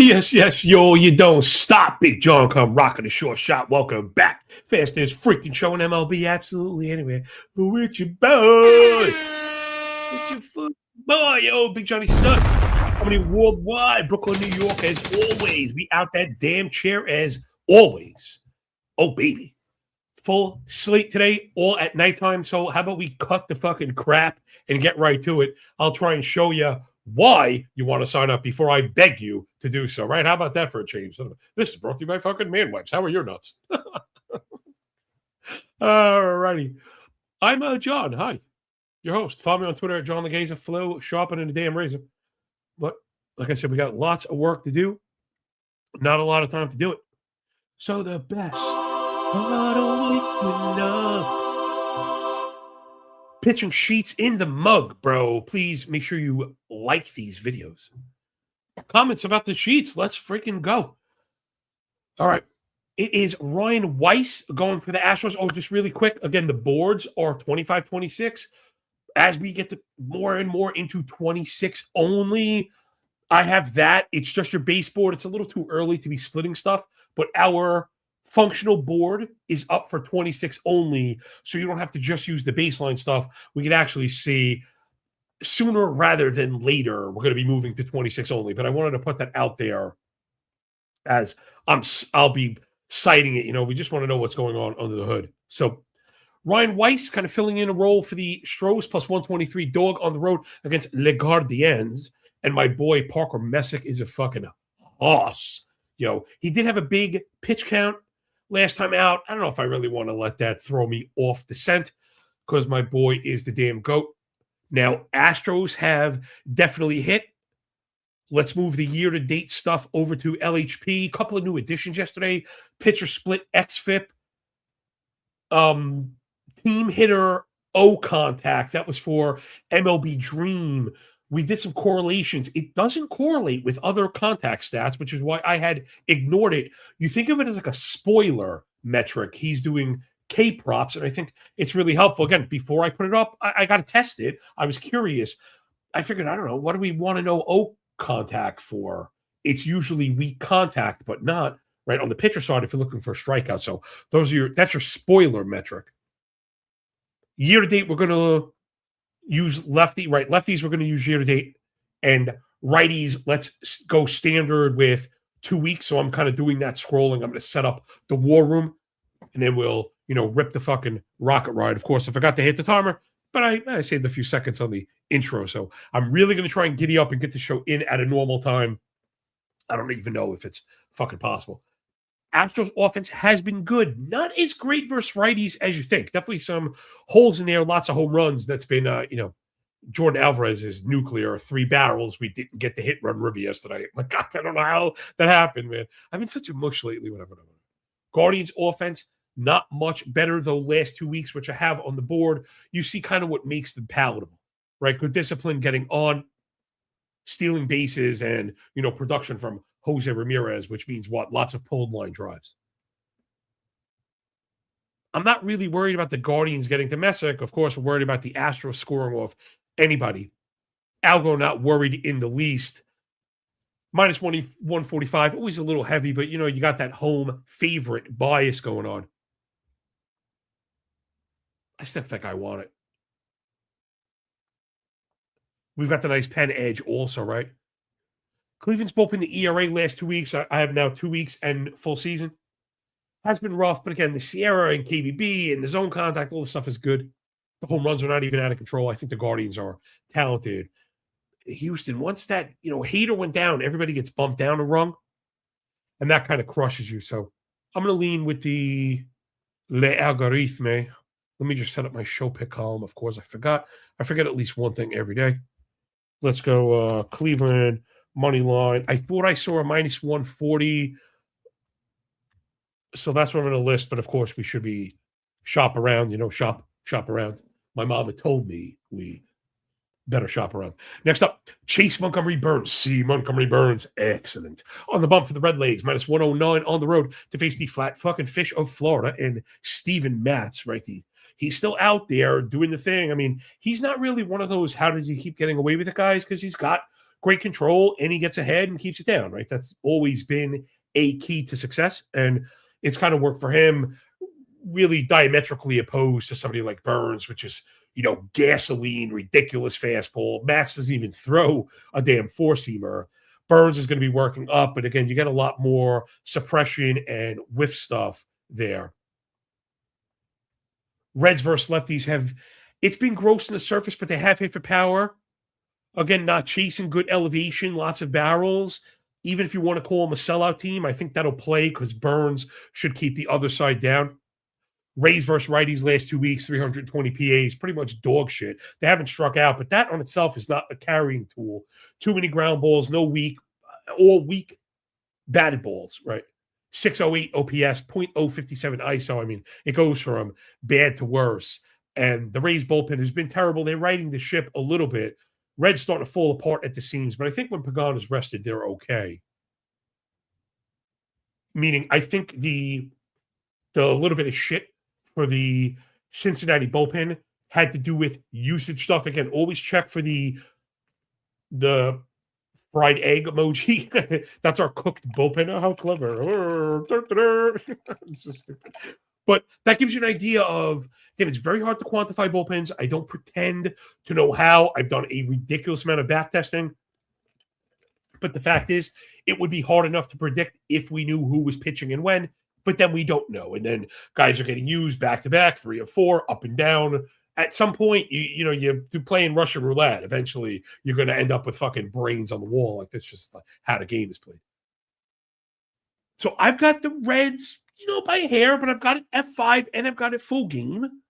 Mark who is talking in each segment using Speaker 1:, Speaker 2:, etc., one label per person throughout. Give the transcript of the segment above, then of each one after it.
Speaker 1: Yes, yo, you don't stop. Big John come rocking the short shot. Welcome back. Fastest freaking show in MLB, absolutely anywhere. With your boy. With your boy, yo, Big Johnny Stud. Coming worldwide, Brooklyn, New York, as always. We out that damn chair as always. Oh, baby. Full slate today, all at nighttime. So how about we cut the fucking crap and get right to it? I'll try and show you why you want to sign up before I beg you to do so, right? How about that for a change? This is brought to you by fucking Man Wipes. How are your nuts? All righty. I'm John. Hi. Your host. Follow me on Twitter at John Legaza. Flow, sharpening the damn razor. But like I said, we got lots of work to do. Not a lot of time to do it. So the best. Pitching sheets in the mug, bro. Please make sure you like these videos. Comments about the sheets. Let's freaking go. All right. It is Ryan Weiss going for the Astros. Oh, just really quick. Again, the boards are 25-26. As we get to more and more into 26 only, I have that. It's just your baseboard. It's a little too early to be splitting stuff, but our functional board is up for 26 only, so you don't have to just use the baseline stuff. We can actually see sooner rather than later we're going to be moving to 26 only, but I wanted to put that out there as I'll be citing it. We just want to know what's going on under the hood. So Ryan Weiss kind of filling in a role for the Stros, plus 123 dog on the road against Les Gardiens, and my boy Parker Messick is a fucking hoss. He did have a big pitch count last time out. I don't know if I really want to let that throw me off the scent because my boy is the damn GOAT. Now, Astros have definitely hit. Let's move the year-to-date stuff over to LHP. A couple of new additions yesterday. Pitcher split XFIP. Team hitter O contact. That was for MLB Dream. We did some correlations. It doesn't correlate with other contact stats, which is why I had ignored it. You think of it as like a spoiler metric. He's doing K props, and I think it's really helpful. Again, before I put it up, I got to test it. I was curious. I figured, I don't know, what do we want to know O contact for? It's usually weak contact, but not right on the pitcher side if you're looking for a strikeout. So that's your spoiler metric. Year to date, we're going to use lefties we're going to use year to date, and righties let's go standard with 2 weeks. So I'm kind of doing that scrolling. I'm going to set up the war room, and then we'll rip the fucking rocket ride. Of course, I forgot to hit the timer, but I saved a few seconds on the intro. So I'm really going to try and giddy up and get the show in at a normal time. I don't even know if it's fucking possible. Astros offense has been good. Not as great versus righties as you think. Definitely some holes in there, lots of home runs. That's been, Jordan Alvarez's nuclear 3 barrels. We didn't get the hit run ribby yesterday. My God, I don't know how that happened, man. I've been such a mush lately. Whatever. Guardians offense, not much better, though, last 2 weeks, which I have on the board. You see kind of what makes them palatable, right? Good discipline, getting on, stealing bases, and, production from Jose Ramirez, which means what? Lots of pulled line drives. I'm not really worried about the Guardians getting to Messick. Of course, we're worried about the Astros scoring off anybody. Algo not worried in the least. Minus 145, always a little heavy, but, you got that home favorite bias going on. I still think I want it. We've got the nice pen edge also, right? Cleveland's bullpen, the ERA last 2 weeks. I have now 2 weeks and full season. Has been rough, but again, the Sierra and KBB and the zone contact, all this stuff is good. The home runs are not even out of control. I think the Guardians are talented. Houston, once that, Hader went down, everybody gets bumped down a rung, and that kind of crushes you. So I'm going to lean with the Le Algorithme. Let me just set up my show pick column. Of course, I forget at least one thing every day. Let's go Cleveland money line. I thought I saw a minus 140. So that's what I'm going to list. But of course, we should be shop around, shop around. My mom had told me we better shop around. Next up, Chase Montgomery Burns. See Montgomery Burns. Excellent. On the bump for the Red Legs, minus 109 on the road to face the flat fucking fish of Florida and Steven Matz, right? He's still out there doing the thing. I mean, he's not really one of those, how did you keep getting away with it guys? Because he's got great control and he gets ahead and keeps it down, right? That's always been a key to success. And it's kind of worked for him, really diametrically opposed to somebody like Burns, which is, gasoline, ridiculous fastball. Matz doesn't even throw a damn four-seamer. Burns is going to be working up, but again, you get a lot more suppression and whiff stuff there. Reds versus lefties it's been gross on the surface, but they have hit for power. Again, not chasing good elevation, lots of barrels. Even if you want to call them a sellout team, I think that'll play because Burns should keep the other side down. Rays versus righties last 2 weeks, 320 PAs, pretty much dog shit. They haven't struck out, but that on itself is not a carrying tool. Too many ground balls, all weak batted balls, right? 608 OPS, .057 ISO. I mean, it goes from bad to worse. And the Rays bullpen has been terrible. They're riding the ship a little bit. Red's starting to fall apart at the seams, but I think when Pagan is rested, they're okay. Meaning, I think the little bit of shit for the Cincinnati bullpen had to do with usage stuff. Again, always check for the fried egg emoji. That's our cooked bullpen. Oh, how clever. I'm so stupid. But that gives you an idea of, again, it's very hard to quantify bullpens. I don't pretend to know how. I've done a ridiculous amount of back testing. But the fact is, it would be hard enough to predict if we knew who was pitching and when, but then we don't know. And then guys are getting used back to back, 3 or 4, up and down. At some point, you're playing Russian roulette. Eventually, you're going to end up with fucking brains on the wall. Like, that's just how the game is played. So I've got the Reds, by a hair, but I've got it F5 and I've got it full game.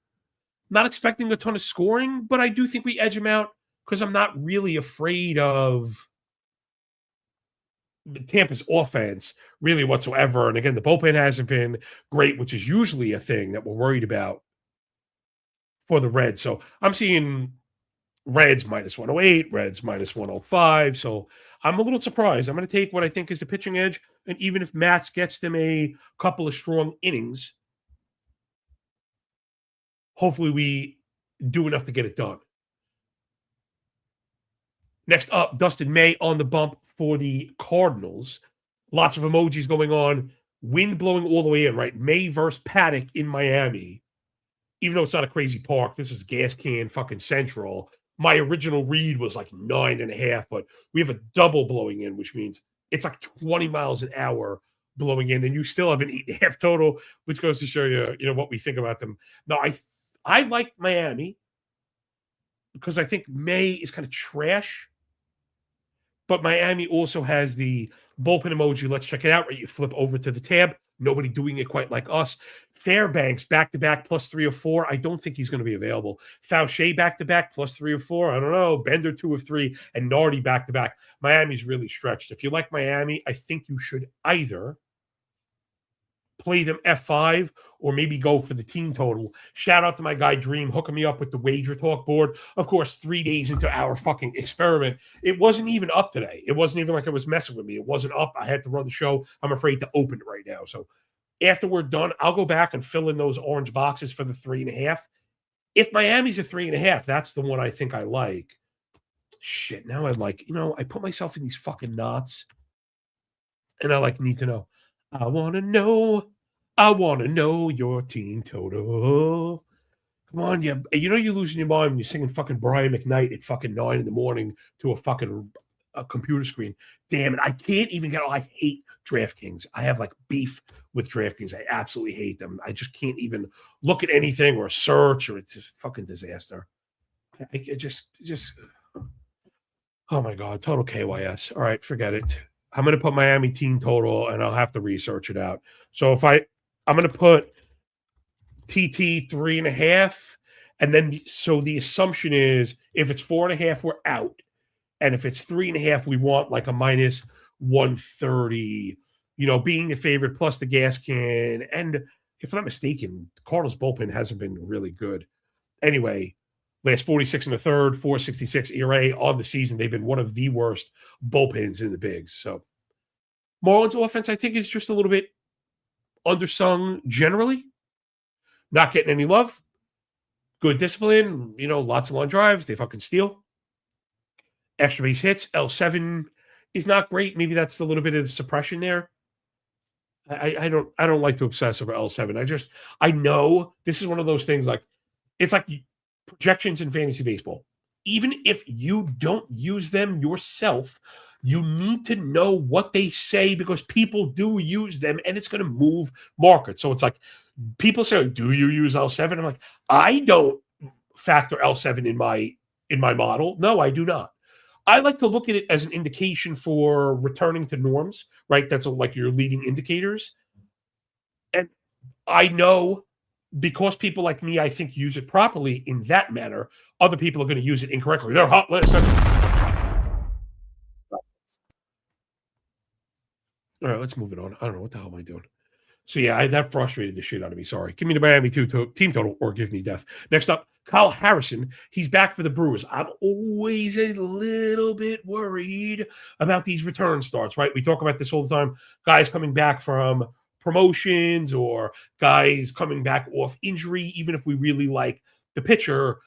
Speaker 1: Not expecting a ton of scoring, but I do think we edge them out because I'm not really afraid of the Tampa's offense really whatsoever. And again, the bullpen hasn't been great, which is usually a thing that we're worried about for the Reds. So I'm seeing Reds minus 108, Reds minus 105. So I'm a little surprised. I'm going to take what I think is the pitching edge. And even if Matz gets them a couple of strong innings, hopefully we do enough to get it done. Next up, Dustin May on the bump for the Cardinals. Lots of emojis going on. Wind blowing all the way in, right? May versus Paddock in Miami. Even though it's not a crazy park, this is gas can fucking central. My original read was like 9.5, but we have a double blowing in, which means it's like 20 miles an hour blowing in, and you still have an 8.5 total, which goes to show you, what we think about them. Now, I like Miami because I think May is kind of trash. But Miami also has the bullpen emoji. Let's check it out. Right, you flip over to the tab. Nobody doing it quite like us. Fairbanks back-to-back plus 3 or 4. I don't think he's going to be available. Fauché back-to-back plus 3 or 4. I don't know. Bender 2 of 3. And Nardi back-to-back. Miami's really stretched. If you like Miami, I think you should either play them F5 or maybe go for the team total. Shout out to my guy Dream hooking me up with the Wager Talk board. Of course, 3 days into our fucking experiment, it wasn't even up today. It wasn't even like it was messing with me. It wasn't up. I had to run the show. I'm afraid to open it right now. So after we're done, I'll go back and fill in those orange boxes for the 3.5. If Miami's a 3.5, that's the one I think I like. Shit, now I'm like, I put myself in these fucking knots and I need to know. I want to know your team total. Come on, you're losing your mind when you're singing fucking Brian McKnight at fucking 9 a.m. to a fucking computer screen. Damn it, I can't even I hate DraftKings. I have beef with DraftKings. I absolutely hate them. I just can't even look at anything or search, or it's a fucking disaster. I just oh my God, total KYS. All right, forget it. I'm going to put Miami team total, and I'll have to research it out. So I'm going to put TT 3.5, and then so the assumption is if it's 4.5, we're out. And if it's 3.5, we want like a minus 130, being the favorite plus the gas can. And if I'm not mistaken, the Cardinals bullpen hasn't been really good. Anyway, last 46 and a third, 4.66 ERA on the season. They've been one of the worst bullpens in the bigs. So Marlins offense, I think, is just a little bit undersung generally. Not getting any love. Good discipline, lots of line drives. They fucking steal. Extra base hits. L7 is not great. Maybe that's a little bit of suppression there. I don't like to obsess over L7. I know this is one of those things like it's like projections in fantasy baseball. Even if you don't use them yourself, you need to know what they say because people do use them and it's going to move markets. So it's like people say, do you use L7? I'm like, I don't factor L7 in my model. No, I do not. I like to look at it as an indication for returning to norms, right? That's like your leading indicators. And I know because people like me, I think, use it properly in that manner, other people are going to use it incorrectly. They're hot. Listen. All right, let's move it on. I don't know. What the hell am I doing? So, yeah, that frustrated the shit out of me. Sorry. Give me the Miami team total or give me death. Next up, Kyle Harrison. He's back for the Brewers. I'm always a little bit worried about these return starts, right? We talk about this all the time. Guys coming back from promotions or guys coming back off injury, even if we really like the pitcher,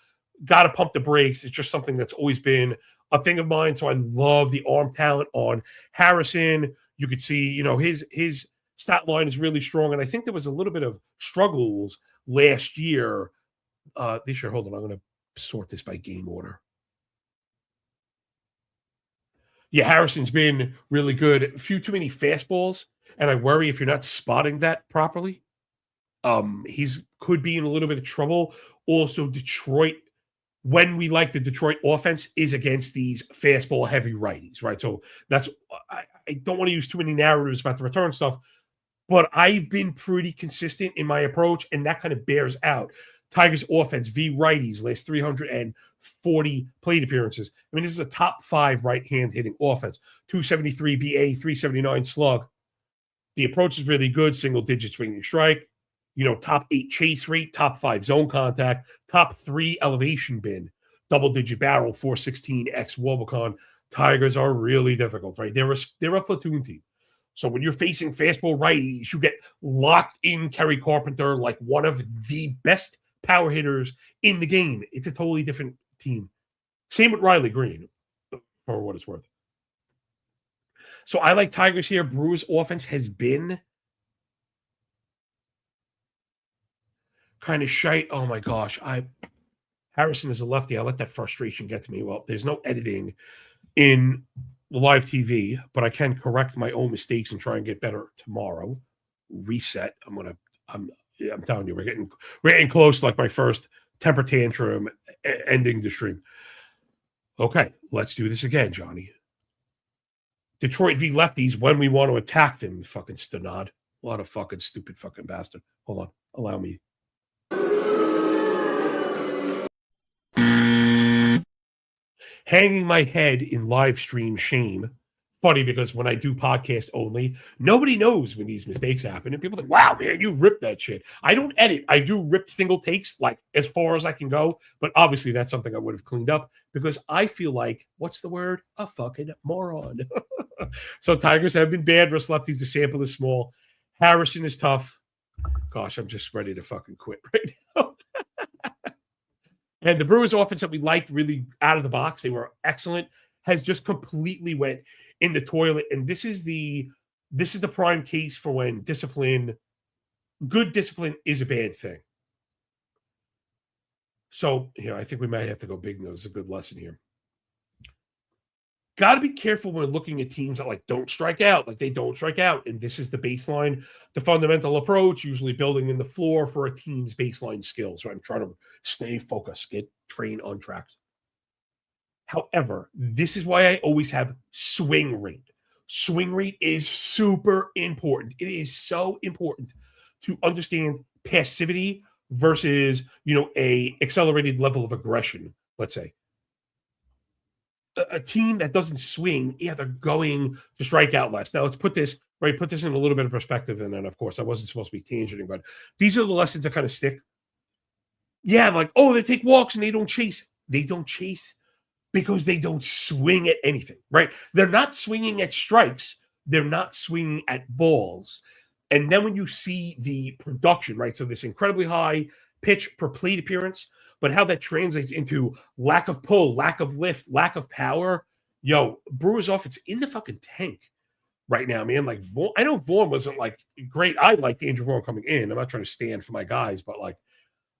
Speaker 1: got to pump the brakes. It's just something that's always been a thing of mine. So I love the arm talent on Harrison. You could see, his stat line is really strong. And I think there was a little bit of struggles last year. This year, hold on, I'm going to sort this by game order. Yeah, Harrison's been really good. A few too many fastballs. And I worry if you're not spotting that properly. He's could be in a little bit of trouble. Also, Detroit, when we like the Detroit offense, is against these fastball heavy righties, right? So that's I don't want to use too many narratives about the return stuff, but I've been pretty consistent in my approach, and that kind of bears out. Tigers offense, V righties, last 340 plate appearances. I mean, this is a top 5 right-hand hitting offense. 273 BA, 379 slug. The approach is really good, single-digit swinging strike. Top 8 chase rate, top 5 zone contact, top 3 elevation bin, double-digit barrel, 416 X Wobicon. Tigers are really difficult, right? They're a platoon team. So when you're facing fastball righties, you get locked in Kerry Carpenter, like one of the best power hitters in the game. It's a totally different team. Same with Riley Green, for what it's worth. So I like Tigers here. Brewers offense has been kind of shite. Oh my gosh. Harrison is a lefty. I let that frustration get to me. Well, there's no editing in live TV, but I can correct my own mistakes and try and get better tomorrow. Reset. I'm telling you, we're getting close to like my first temper tantrum ending the stream. Okay, let's do this again, Johnny. Detroit v. lefties when we want to attack them, fucking Stanod. What a fucking stupid fucking bastard. Hold on. Allow me. Hanging my head in live stream shame. Funny because when I do podcast only, nobody knows when these mistakes happen. And people think, wow, man, you ripped that shit. I don't edit. I do rip single takes like as far as I can go. But obviously that's something I would have cleaned up because I feel like, what's the word? A fucking moron. So Tigers have been bad versus lefties. The sample is small. Harrison is tough. Gosh, I'm just ready to fucking quit right now. And the Brewers offense that we liked really out of the box, they were excellent, has just completely went in the toilet. And this is the prime case for when good discipline is a bad thing. So, I think we might have to go big nose. A good lesson here. Got to be careful when looking at teams that don't strike out, they don't strike out. And this is the baseline, the fundamental approach, usually building in the floor for a team's baseline skills. Right? I'm trying to stay focused, train on tracks. However, this is why I always have swing rate. Swing rate is super important. It is so important to understand passivity versus, a accelerated level of aggression, let's say. a team that doesn't swing, yeah, they're going to strike out less. Now let's put this right, put this in a little bit of perspective. And then of course I wasn't supposed to be tangenting, but these are the lessons that kind of stick. Yeah, like, oh, they take walks and they don't chase. They don't chase because they don't swing at anything, right? They're not swinging at strikes. They're not swinging at balls. And then when you see the production, right? So this incredibly high pitch per plate appearance, but how that translates into lack of pull, lack of lift, lack of power. Yo, Brewers offense in the fucking tank right now, man. Like, I know Vaughn wasn't like great. I liked Andrew Vaughn coming in. I'm not trying to stand for my guys, but like,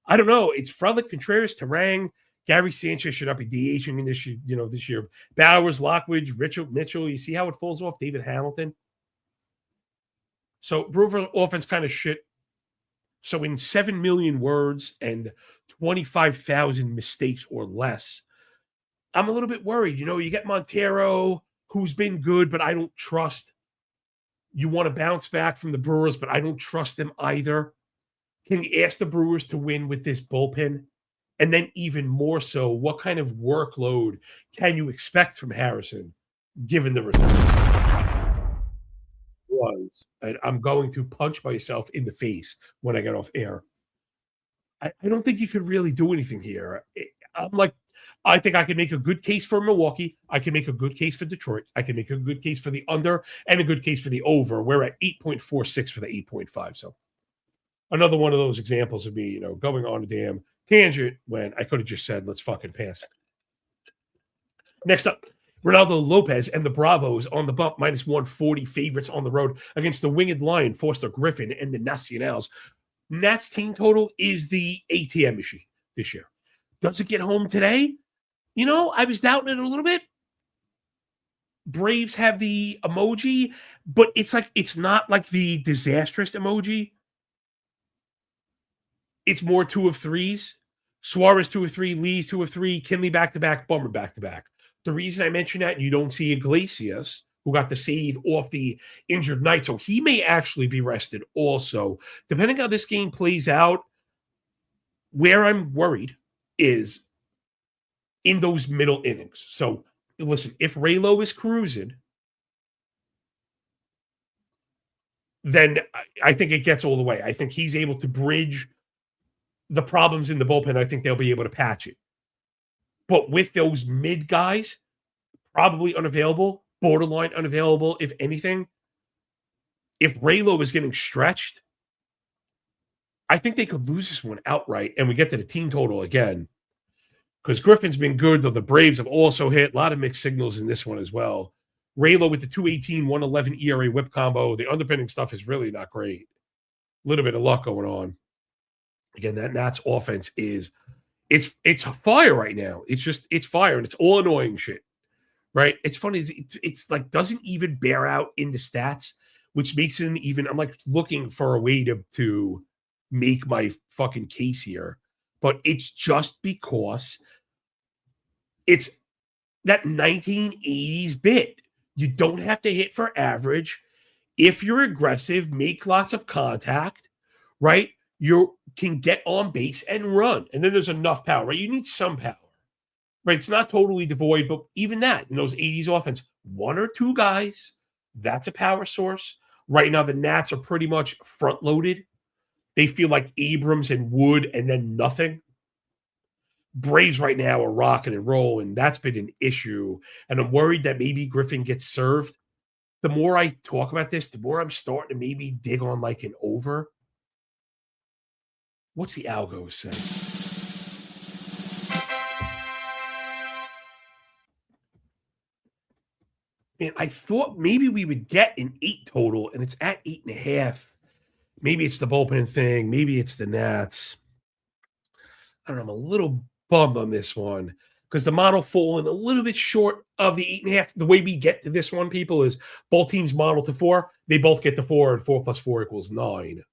Speaker 1: I don't know. It's Frelick, Contreras, Terang, Gary Sanchez should not be DHing this year, this year. Bowers, Lockwood, Mitchell. You see how it falls off? David Hamilton. So Brewer offense kind of shit. So in 7 million words and 25,000 mistakes or less, I'm a little bit worried. You get Montero, who's been good, but I don't trust. You want to bounce back from the Brewers, but I don't trust them either. Can you ask the Brewers to win with this bullpen? And then even more so, what kind of workload can you expect from Harrison, given the results? And I'm going to punch myself in the face when I get off air. I don't think you could really do anything here. I think I can make a good case for Milwaukee. I can make a good case for Detroit. I can make a good case for the under and a good case for the over. We're at 8.46 for the 8.5. So another one of those examples of me, going on a damn tangent when I could have just said, let's fucking pass. Next up, Ronaldo Lopez and the Bravos on the bump, minus 140 favorites on the road against the Winged Lion, Foster Griffin, and the Nacionals. Nats team total is the ATM machine this year. Does it get home today? I was doubting it a little bit. Braves have the emoji, but it's not like the disastrous emoji. It's more 2 of 3s. Suarez 2 of 3, Lee 2 of 3, Kinley back-to-back, Bummer back-to-back. The reason I mention that, you don't see Iglesias, who got the save off the injured night, so he may actually be rested also. Depending how this game plays out, where I'm worried is in those middle innings. So, listen, if Raylo is cruising, then I think it gets all the way. I think he's able to bridge the problems in the bullpen. I think they'll be able to patch it. But with those mid guys, probably unavailable, borderline unavailable, if anything, if Raylo is getting stretched, I think they could lose this one outright, and we get to the team total again. Because Griffin's been good, though the Braves have also hit. A lot of mixed signals in this one as well. Raylo with the 2.18, 1.11 ERA whip combo. The underpinning stuff is really not great. A little bit of luck going on. Again, that Nats offense is it's fire right now. It's fire, and it's all annoying shit, right? It's funny. It's like doesn't even bear out in the stats, which makes it even. I'm like looking for a way to make my fucking case here, but it's just because it's that 1980s bit. You don't have to hit for average. If you're aggressive, make lots of contact, right? You can get on base and run. And then there's enough power, right? You need some power, right? It's not totally devoid, but even that, in those 80s offense, 1 or 2 guys, that's a power source. Right now, the Nats are pretty much front-loaded. They feel like Abrams and Wood and then nothing. Braves right now are rocking and rolling. That's been an issue. And I'm worried that maybe Griffin gets served. The more I talk about this, the more I'm starting to maybe dig on like an over. What's the algo say? Man, I thought maybe we would get an 8 total, and it's at 8.5. Maybe it's the bullpen thing. Maybe it's the Nats. I don't know. I'm a little bummed on this one because the model falling a little bit short of the 8.5. The way we get to this one, people, is both teams model to 4. They both get to 4, and 4 plus 4 equals 9.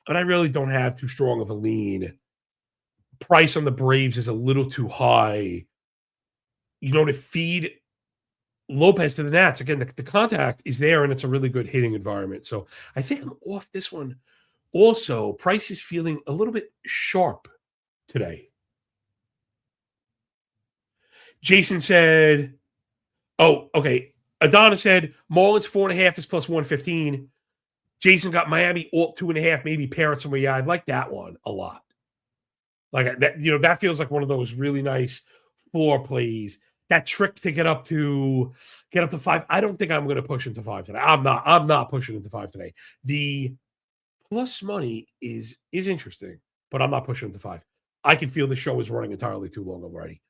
Speaker 1: But I really don't have too strong of a lean. Price on the Braves is a little too high. To feed Lopez to the Nats, again, the contact is there, and it's a really good hitting environment. So I think I'm off this one. Also, Price is feeling a little bit sharp today. Jason said, oh, okay. Adonis said Marlins 4.5 is plus 115. Jason got Miami alt 2.5, maybe parents somewhere. Yeah, I like that one a lot. Like that, that feels like one of those really nice floor plays. That trick to get up to 5. I don't think I'm going to push into 5 today. I'm not pushing into 5 today. The plus money is interesting, but I'm not pushing into 5. I can feel the show is running entirely too long already.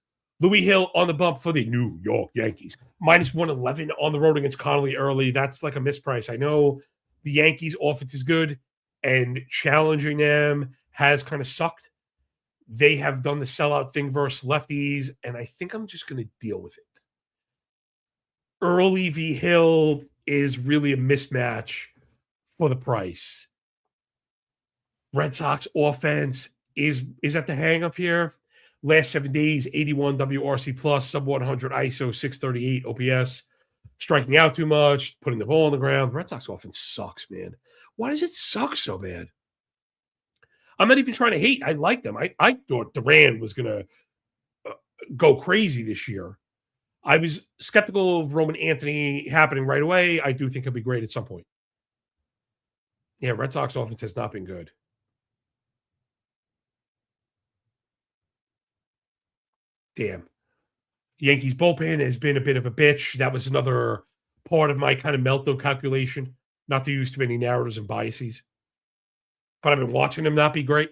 Speaker 1: Louis Hill on the bump for the New York Yankees. Minus 111 on the road against Connolly early. That's like a misprice. I know the Yankees offense is good, and challenging them has kind of sucked. They have done the sellout thing versus lefties, and I think I'm just going to deal with it. Early v. Hill is really a mismatch for the price. Red Sox offense is at the hang up here. Last 7 days, 81 WRC plus, sub 100 ISO, 638 OPS. Striking out too much, putting the ball on the ground. Red Sox offense sucks, man. Why does it suck so bad? I'm not even trying to hate. I like them. I thought Duran was going to go crazy this year. I was skeptical of Roman Anthony happening right away. I do think he'll be great at some point. Yeah, Red Sox offense has not been good. Damn. Yankees bullpen has been a bit of a bitch. That was another part of my kind of meltdown calculation, not to use too many narratives and biases. But I've been watching them not be great.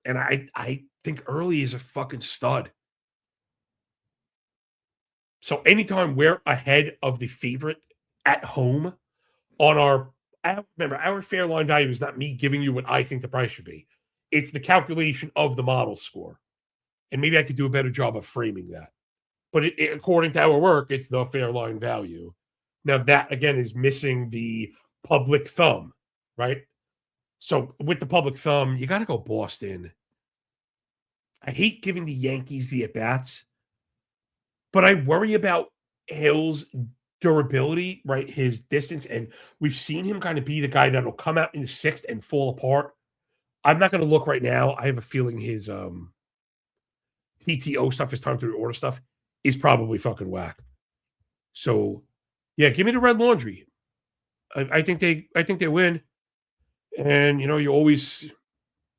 Speaker 1: And I think Early is a fucking stud. So anytime we're ahead of the favorite at home on our fair line value is not me giving you what I think the price should be. It's the calculation of the model score. And maybe I could do a better job of framing that. But according to our work, it's the fair line value. Now, that, again, is missing the public thumb, right? So with the public thumb, you got to go Boston. I hate giving the Yankees the at-bats, but I worry about Hill's durability, right? His distance. And we've seen him kind of be the guy that'll come out in the 6th and fall apart. I'm not going to look right now. I have a feeling his TTO stuff, his time to order stuff, is probably fucking whack. So, yeah, give me the Red Laundry. I think they win. And, you always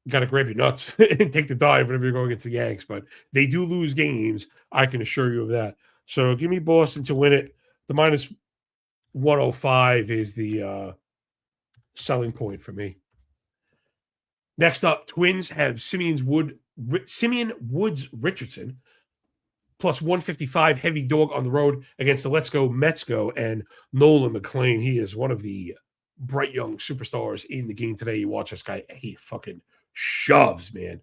Speaker 1: got to grab your nuts and take the dive whenever you're going against the Yanks. But they do lose games. I can assure you of that. So give me Boston to win it. The minus 105 is the selling point for me. Next up, Twins have Simeon Woods Richardson plus 155 heavy dog on the road against the Let's Go Mets Go and Nolan McLean. He is one of the bright young superstars in the game today. You watch this guy, he fucking shoves, man.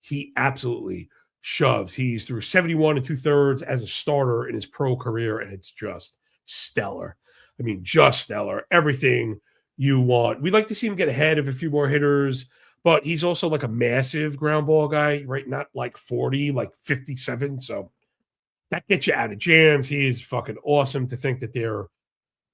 Speaker 1: He absolutely shoves. He's through 71 2/3 as a starter in his pro career, and it's just stellar. I mean, just stellar. Everything you want. We'd like to see him get ahead of a few more hitters, but he's also like a massive ground ball guy, right? Not like 40, like 57. So that gets you out of jams. He is fucking awesome. To think that there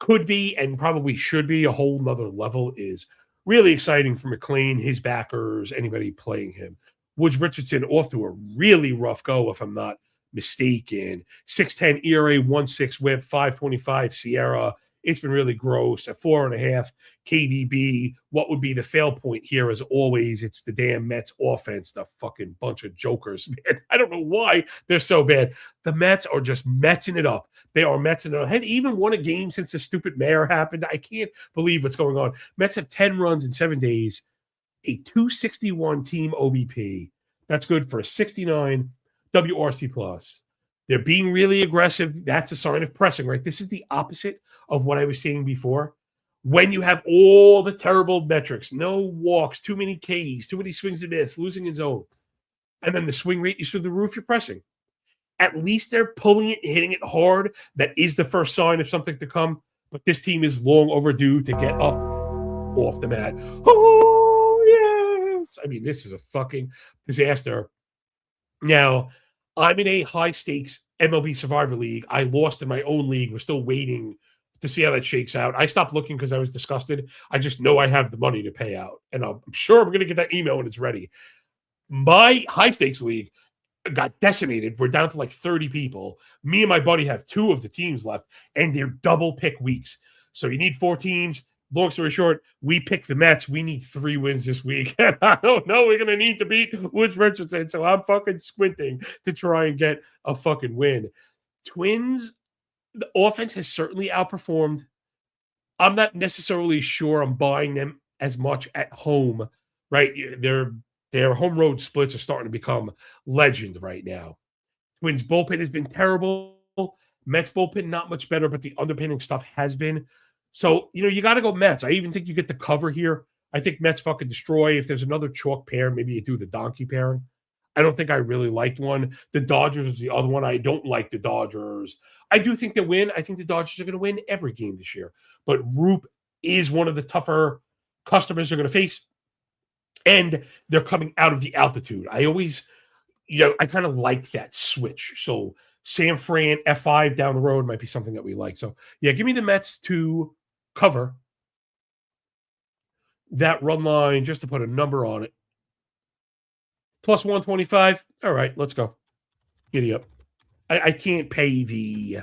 Speaker 1: could be and probably should be a whole nother level is really exciting for McLean, his backers, anybody playing him. Woods Richardson off to a really rough go, if I'm not mistaken. 6.10 ERA, 1.6 whip, 5.25 Sierra. It's been really gross. At 4.5 KBB. What would be the fail point here, as always? It's the damn Mets offense, the fucking bunch of jokers, man. I don't know why they're so bad. The Mets are just Metsing it up. They are Metsing it up. Had even won a game since the stupid mayor happened. I can't believe what's going on. Mets have 10 runs in 7 days, a 261 team OBP. That's good for a 69 WRC plus. They're being really aggressive. That's a sign of pressing, right? This is the opposite of what I was saying before. When you have all the terrible metrics, no walks, too many Ks, too many swings and miss, losing in zone, and then the swing rate is through the roof, you're pressing. At least they're pulling it and hitting it hard. That is the first sign of something to come. But this team is long overdue to get up off the mat. Oh, yes. I mean, this is a fucking disaster. Now, I'm in a high-stakes MLB Survivor League. I lost in my own league. We're still waiting to see how that shakes out. I stopped looking because I was disgusted. I just know I have the money to pay out. And I'm sure I'm going to get that email when it's ready. My high-stakes league, got decimated. We're down to like 30 people. Me and my buddy have 2 of the teams left, and they're double pick weeks. So you need 4 teams. Long story short, we picked the Mets. We need 3 wins this week. And I don't know. We're going to need to beat Woods Richardson. So I'm fucking squinting to try and get a fucking win. Twins, the offense has certainly outperformed. I'm not necessarily sure I'm buying them as much at home, right? Their home road splits are starting to become legend right now. Twins bullpen has been terrible. Mets bullpen not much better, but the underpinning stuff has been. So, you got to go Mets. I even think you get the cover here. I think Mets fucking destroy. If there's another chalk pair, maybe you do the donkey pairing. I don't think I really liked one. The Dodgers is the other one. I don't like the Dodgers. I do think they win. I think the Dodgers are going to win every game this year. But Roop is one of the tougher customers they're going to face. And they're coming out of the altitude. I always, I kind of like that switch. So San Fran F5 down the road might be something that we like. So, yeah, give me the Mets to cover that run line just to put a number on it. Plus 125. All right, let's go. Giddy up. I can't pay the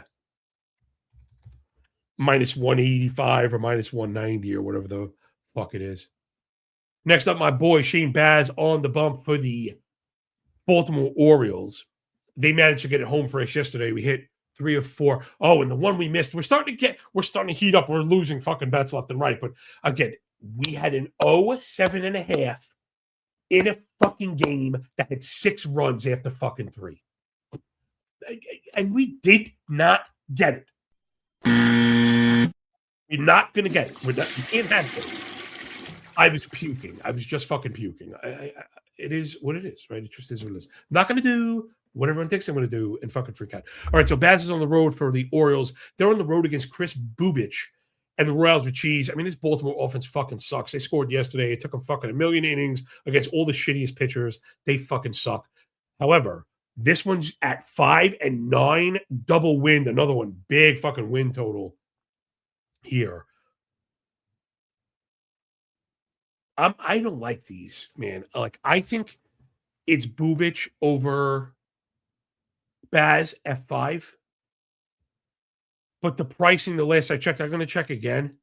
Speaker 1: minus 185 or minus 190 or whatever the fuck it is. Next up, my boy Shane Baz on the bump for the Baltimore Orioles. They managed to get it home for us yesterday. We hit 3 of 4. Oh, and the one we missed, we're starting to heat up. We're losing fucking bets left and right. But again, we had an 7.5 in a fucking game that had 6 runs after fucking 3. And we did not get it. You're not going to get it. You can't have it. I was puking. I was just fucking puking. It is what it is, right? It just is what it is. Not going to do what everyone thinks I'm going to do and fucking freak out. All right, so Baz is on the road for the Orioles. They're on the road against Chris Bubich and the Royals with cheese. I mean, this Baltimore offense fucking sucks. They scored yesterday. It took them fucking a million innings against all the shittiest pitchers. They fucking suck. However, this one's at 5-9, double win. Another one, big fucking win total here. I don't like these, man. I think it's Bubich over Baz F5. But the pricing, the last I checked, I'm going to check again.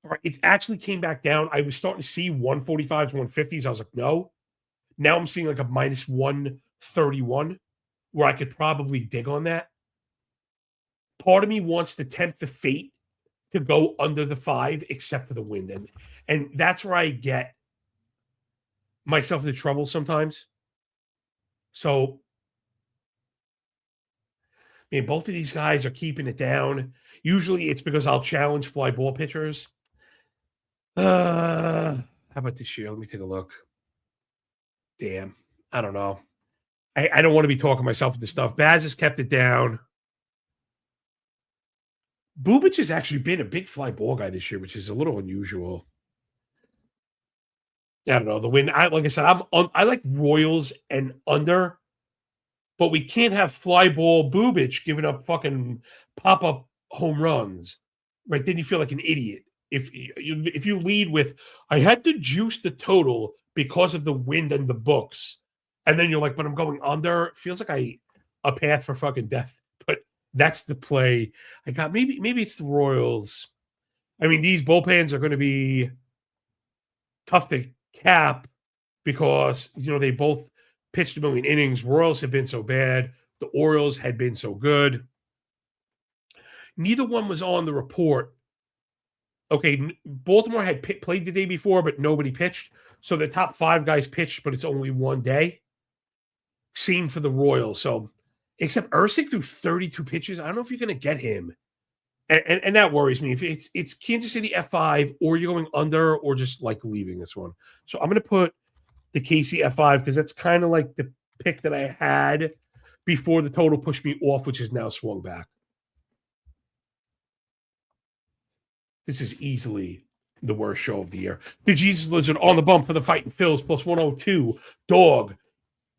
Speaker 1: All right, it actually came back down. I was starting to see 145s, 150s. I was like, no. Now I'm seeing like a minus 131 where I could probably dig on that. Part of me wants to tempt the fate to go under the 5, except for the wind. And that's where I get myself into trouble sometimes. So, man, both of these guys are keeping it down. Usually it's because I'll challenge fly ball pitchers. How about this year? Let me take a look. Damn. I don't know. I don't want to be talking myself into stuff. Baz has kept it down. Bubich has actually been a big fly ball guy this year, which is a little unusual. I don't know. The win. Like I said, I like Royals and under, but we can't have fly ball Bubich giving up fucking pop-up home runs. Right? Then you feel like an idiot. If you lead with, I had to juice the total because of the wind and the books. And then you're like, but I'm going under. It feels like a path for fucking death. But that's the play. I got maybe it's the Royals. I mean, these bullpens are going to be tough to cap because, they both pitched a million innings. Royals have been so bad. The Orioles had been so good. Neither one was on the report. Okay, Baltimore had played the day before, but nobody pitched. So the top 5 guys pitched, but it's only one day. Same for the Royals. So, except Ursig threw 32 pitches. I don't know if you're going to get him. And that worries me. If it's Kansas City F5, or you're going under, or just like leaving this one. So I'm going to put the KC F5 because that's kind of like the pick that I had before the total pushed me off, which is now swung back. This is easily the worst show of the year. The Jesus Lizard on the bump for the Fighting Phils, plus 102. Dog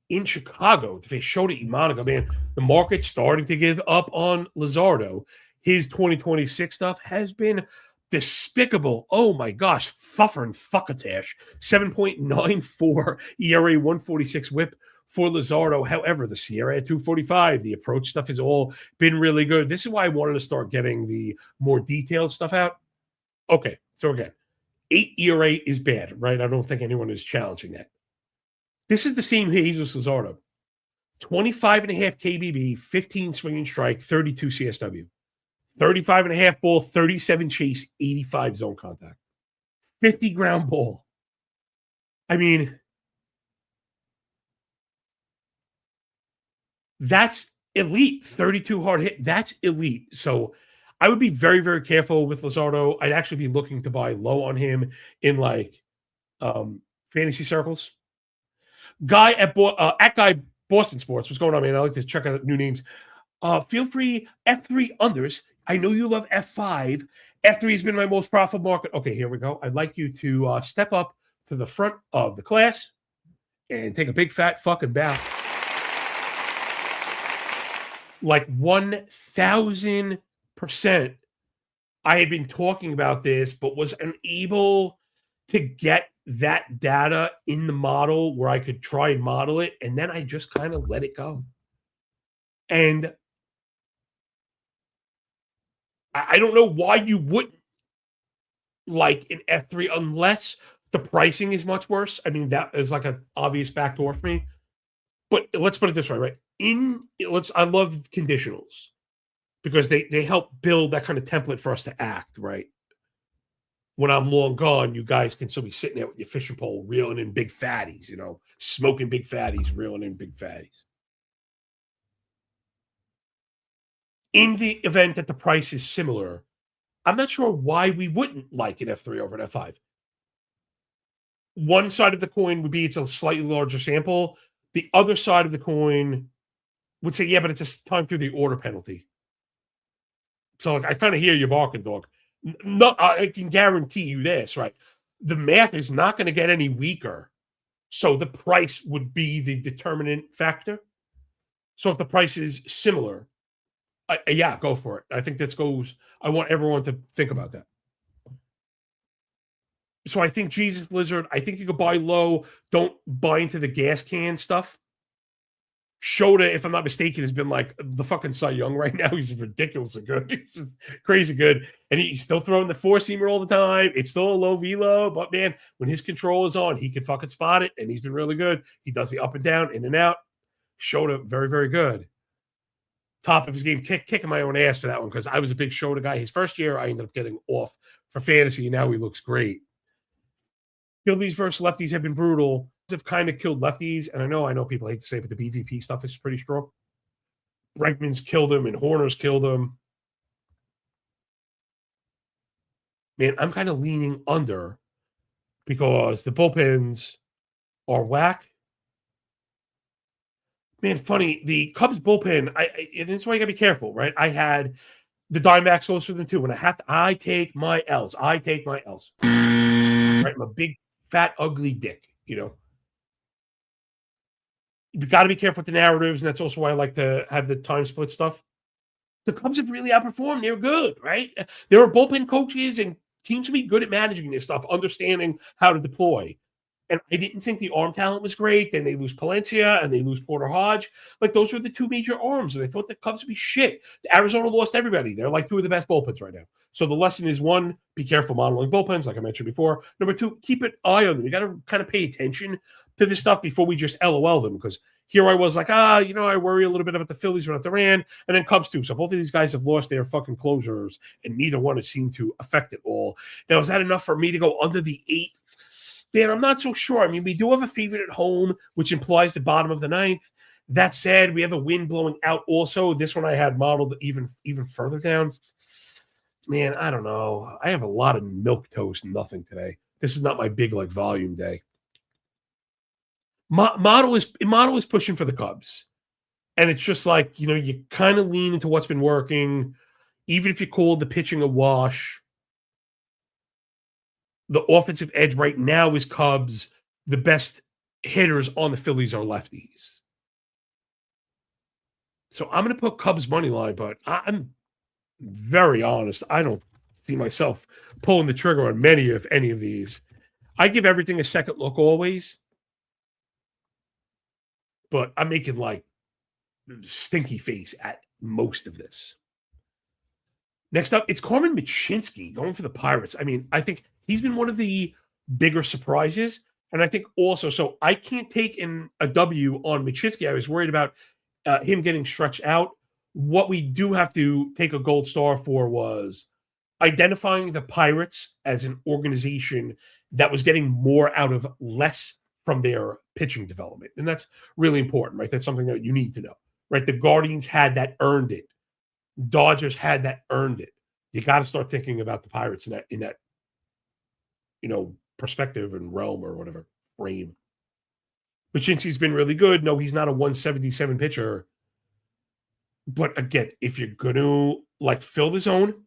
Speaker 1: in Chicago to face Shota Imanaga. Man, the market's starting to give up on Lizardo. His 2026 stuff has been despicable. Oh my gosh, Fuffer and Fuckatash. 7.94 ERA, 146 whip, for Luzardo. However, the Sierra at 245, the approach stuff has all been really good. This is why I wanted to start getting the more detailed stuff out. Okay, so again, 8 ERA is bad, right? I don't think anyone is challenging that. This is the same Jesus Luzardo. 25 and a half KBB, 15 swing and strike, 32 CSW. 35 and a half ball, 37 chase, 85 zone contact. 50 ground ball. I mean, that's elite. 32 hard hit. That's elite. So I would be very, very careful with Luzardo. I'd actually be looking to buy low on him in like fantasy circles. Guy at Guy Boston Sports. What's going on, man? I like to check out new names. Feel free, F3 unders. I know you love F5. F3 has been my most profitable market. Okay, here we go. I'd like you to step up to the front of the class and take a big fat fucking bow. Like 1,000%. I had been talking about this, but was unable to get that data in the model where I could try and model it. And then I just kind of let it go. And I don't know why you wouldn't like an F3 unless the pricing is much worse. I mean, that is like an obvious backdoor for me. But let's put it this way, right? I love conditionals because they help build that kind of template for us to act, right? When I'm long gone, you guys can still be sitting there with your fishing pole, reeling in big fatties, smoking big fatties, reeling in big fatties. In the event that the price is similar, I'm not sure why we wouldn't like an F3 over an F5. One side of the coin would be it's a slightly larger sample. The other side of the coin would say, yeah, but it's just time through the order penalty. So I kind of hear you barking, dog. No, I can guarantee you this, right? The math is not going to get any weaker. So the price would be the determinant factor. So if the price is similar, yeah, go for it. I think I want everyone to think about that. So I think Jesus Lizard, I think you could buy low. Don't buy into the gas can stuff. Shota, if I'm not mistaken, has been like the fucking Cy Young right now. He's ridiculously good. He's crazy good. And he's still throwing the four-seamer all the time. It's still a low velo, but man, when his control is on, he can fucking spot it, and he's been really good. He does the up and down, in and out. Shota, very, very good. Top of his game, kicking my own ass for that one because I was a big Shota guy. His first year, I ended up getting off for fantasy, and now he looks great. Phillies versus lefties have been brutal. Have kind of killed lefties, and I know people hate to say it, but the BVP stuff is pretty strong. Bregman's killed him, and Horner's killed him. Man, I'm kind of leaning under because the bullpens are whack. Man, funny, the Cubs bullpen, and that's why you got to be careful, right? I had the Diamondbacks goes for them too. When I take my L's. Right? I'm a big, fat, ugly dick, You've got to be careful with the narratives, and that's also why I like to have the time split stuff. The Cubs have really outperformed. They're good, right? There are bullpen coaches and teams to be good at managing this stuff, understanding how to deploy. And I didn't think the arm talent was great. Then they lose Palencia and they lose Porter Hodge. Like, those were the two major arms, and I thought the Cubs would be shit. Arizona lost everybody. They're like two of the best bullpens right now. So the lesson is, one, be careful modeling bullpens, like I mentioned before. Number two, keep an eye on them. You got to kind of pay attention to this stuff before we just LOL them, because here I was like, I worry a little bit about the Phillies without Duran, and then Cubs too. So both of these guys have lost their fucking closers, and neither one has seemed to affect it all. Now, is that enough for me to go under the 8? Man, I'm not so sure. I mean, we do have a favorite at home, which implies the bottom of the 9th. That said, we have a wind blowing out also. This one I had modeled even further down. Man, I don't know. I have a lot of milk toast, nothing today. This is not my big volume day. Model is pushing for the Cubs. And it's just like, you kind of lean into what's been working. Even if you call the pitching a wash, the offensive edge right now is Cubs. The best hitters on the Phillies are lefties. So I'm going to put Cubs money line, but I'm very honest. I don't see myself pulling the trigger on many of any of these. I give everything a second look always. but I'm making like stinky face at most of this. Next up, it's Carmen Michinski going for the Pirates. I mean, I think he's been one of the bigger surprises. And I think also, so I can't take in a W on Michinski. I was worried about him getting stretched out. What we do have to take a gold star for was identifying the Pirates as an organization that was getting more out of less from their pitching development. And that's really important, right? That's something that you need to know, right? The Guardians had that, earned it. Dodgers had that, earned it. You got to start thinking about the Pirates in that perspective and realm or whatever frame. Michinski's been really good. No, he's not a 177 pitcher. But again, if you're going to fill the zone,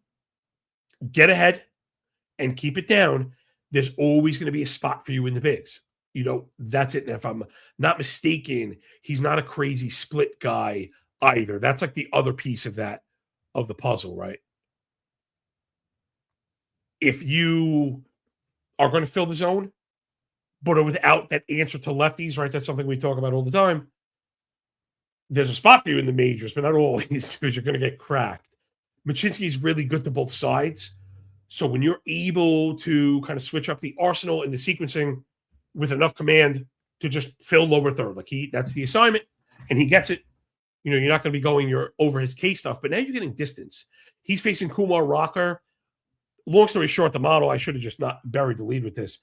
Speaker 1: get ahead, and keep it down, there's always going to be a spot for you in the bigs. That's it. And if I'm not mistaken, he's not a crazy split guy either. That's like the other piece of the puzzle, right? If you are going to fill the zone, but without that answer to lefties, right? That's something we talk about all the time. There's a spot for you in the majors, but not always, because you're going to get cracked. Michinski is really good to both sides. So when you're able to kind of switch up the arsenal and the sequencing with enough command to just fill lower third, that's the assignment, and he gets it. You're not going to be going over his K stuff, but now you're getting distance. He's facing Kumar Rocker. Long story short, the model, I should have just not buried the lead with this.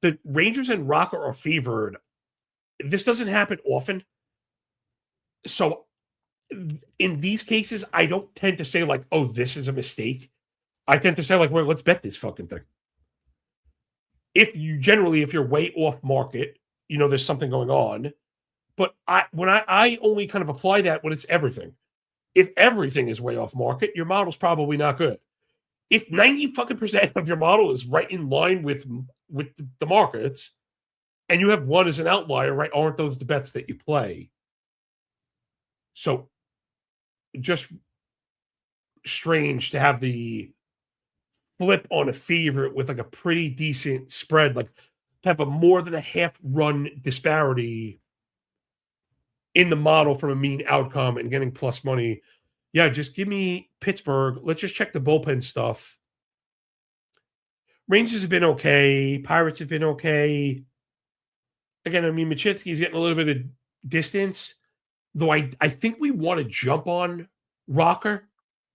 Speaker 1: The Rangers and Rocker are favored. This doesn't happen often. So in these cases, I don't tend to say oh, this is a mistake. I tend to say well, let's bet this fucking thing. If you're way off market, there's something going on. But I only kind of apply that when it's everything. If everything is way off market, your model's probably not good. If 90% of your model is right in line with the markets, and you have one as an outlier, right? Aren't those the bets that you play? So just strange to have the flip on a favorite with a pretty decent spread, to have a more than a half run disparity in the model from a mean outcome and getting plus money. Yeah, just give me Pittsburgh. Let's just check the bullpen stuff. Rangers have been okay. Pirates have been okay. Again, I mean, Michinski's getting a little bit of distance, though I think we want to jump on Rocker,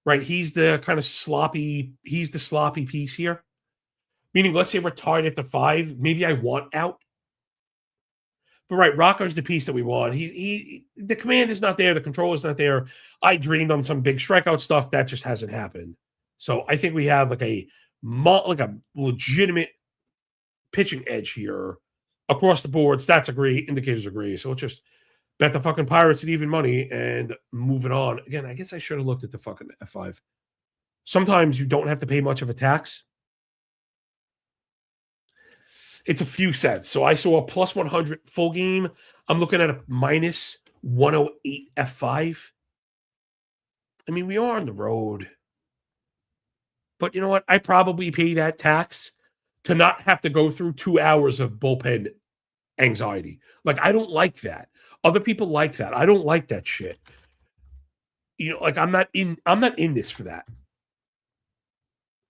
Speaker 1: right? He's the kind of sloppy piece here. Meaning, let's say we're tied at the 5. Maybe I want out. But right, Rocker's the piece that we want. The command is not there. The control is not there. I dreamed on some big strikeout stuff. That just hasn't happened. So I think we have a legitimate pitching edge here across the board. Stats agree. Indicators agree. So let's just bet the fucking Pirates at even money and move it on. Again, I guess I should have looked at the fucking F5. Sometimes you don't have to pay much of a tax. It's a few cents. So I saw a plus 100 full game. I'm looking at a minus 108 F5. I mean, we are on the road. But you know what? I probably pay that tax to not have to go through 2 hours of bullpen anxiety. I don't like that. Other people like that. I don't like that shit. I'm not in this for that.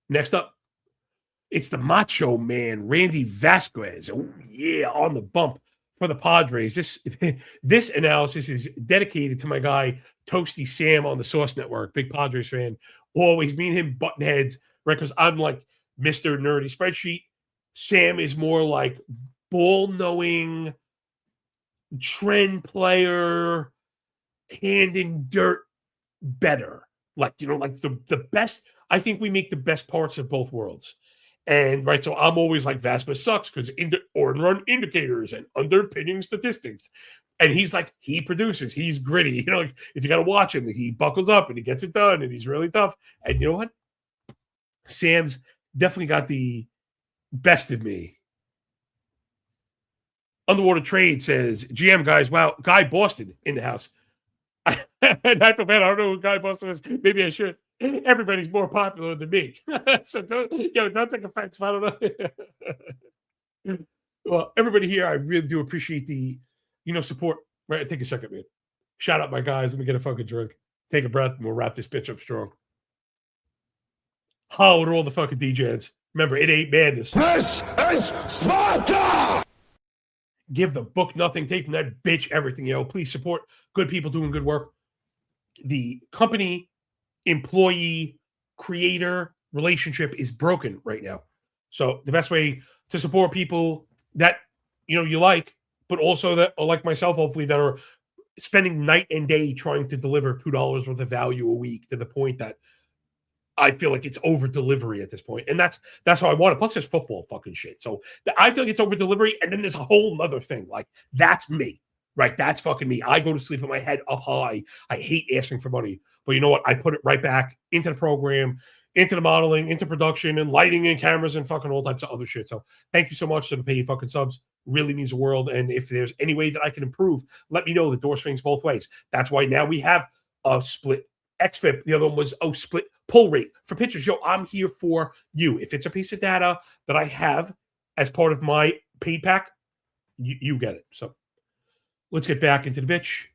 Speaker 1: Next up, it's the Macho Man, Randy Vasquez. Oh, yeah, on the bump for the Padres. This analysis is dedicated to my guy, Toasty Sam on the Source Network. Big Padres fan. Always me and him button heads, right? Because I'm Mr. Nerdy Spreadsheet. Sam is more ball-knowing, trend player, hand in dirt better. The best. I think we make the best parts of both worlds. And right, so I'm always Vasquez sucks because run indicators and underpinning statistics. And he's he produces, he's gritty. If you got to watch him, he buckles up and he gets it done and he's really tough. And you know what? Sam's definitely got the best of me. Underwater Trade says, GM guys, wow, Guy Boston in the house. And I feel bad. I don't know who Guy Boston is. Maybe I should. Everybody's more popular than me. So don't take offense if I don't know. Well, everybody here, I really do appreciate the support Right, take a second, man. Shout out my guys. Let me get a fucking drink. Take a breath, and we'll wrap this bitch up strong. Holler to all the fucking DJs. Remember, it ain't madness.
Speaker 2: This is Sparta!
Speaker 1: Give the book nothing, take from that bitch everything, yo. Please support good people doing good work. The company, employee, creator relationship is broken right now. So the best way to support people that you like, but also that are like myself, hopefully, that are spending night and day trying to deliver $2 worth of value a week to the point that I feel like it's over delivery at this point. And that's how I want it. Plus, there's football fucking shit. So I feel like it's over delivery. And then there's a whole nother thing. Like, that's me, right? That's fucking me. I go to sleep with my head up high. I hate asking for money. But you know what? I put it right back into the program, into the modeling, into production, and lighting and cameras and fucking all types of other shit. So thank you so much to the paid fucking subs. Really means the world. And if there's any way that I can improve, let me know. The door swings both ways. That's why now we have a split XFIP. The other one was split pull rate for pitchers. Yo, I'm here for you. If it's a piece of data that I have as part of my paid pack, you get it. So let's get back into the bitch.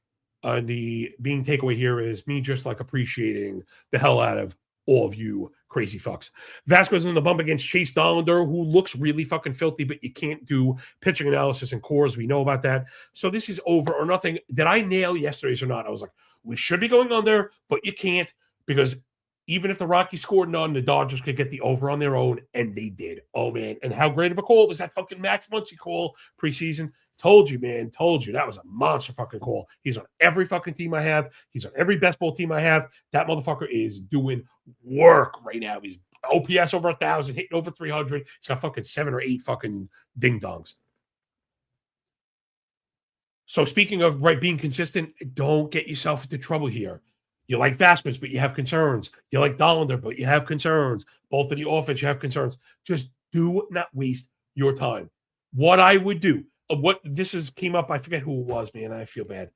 Speaker 1: The being takeaway here is me just like appreciating the hell out of all of you crazy fucks. Vasquez in the bump against Chase Dollander, who looks really fucking filthy, but you can't do pitching analysis and cores. We know about that. So this is over or nothing. Did I nail yesterday's or not? I was like, we should be going under, but you can't, because even if the Rockies scored none, the Dodgers could get the over on their own, and they did. Oh, man. And how great of a call was that fucking Max Muncy call preseason? Told you, man. Told you. That was a monster fucking call. He's on every fucking team I have. He's on every best ball team I have. That motherfucker is doing work right now. He's OPS over 1,000, hitting over 300. He's got fucking 7 or 8 fucking ding-dongs. So speaking of being consistent, don't get yourself into trouble here. You like Vasquez, but you have concerns. You like Dollander, but you have concerns. Both of the offense, you have concerns. Just do not waste your time. What I would do, came up, I forget who it was, man. I feel bad.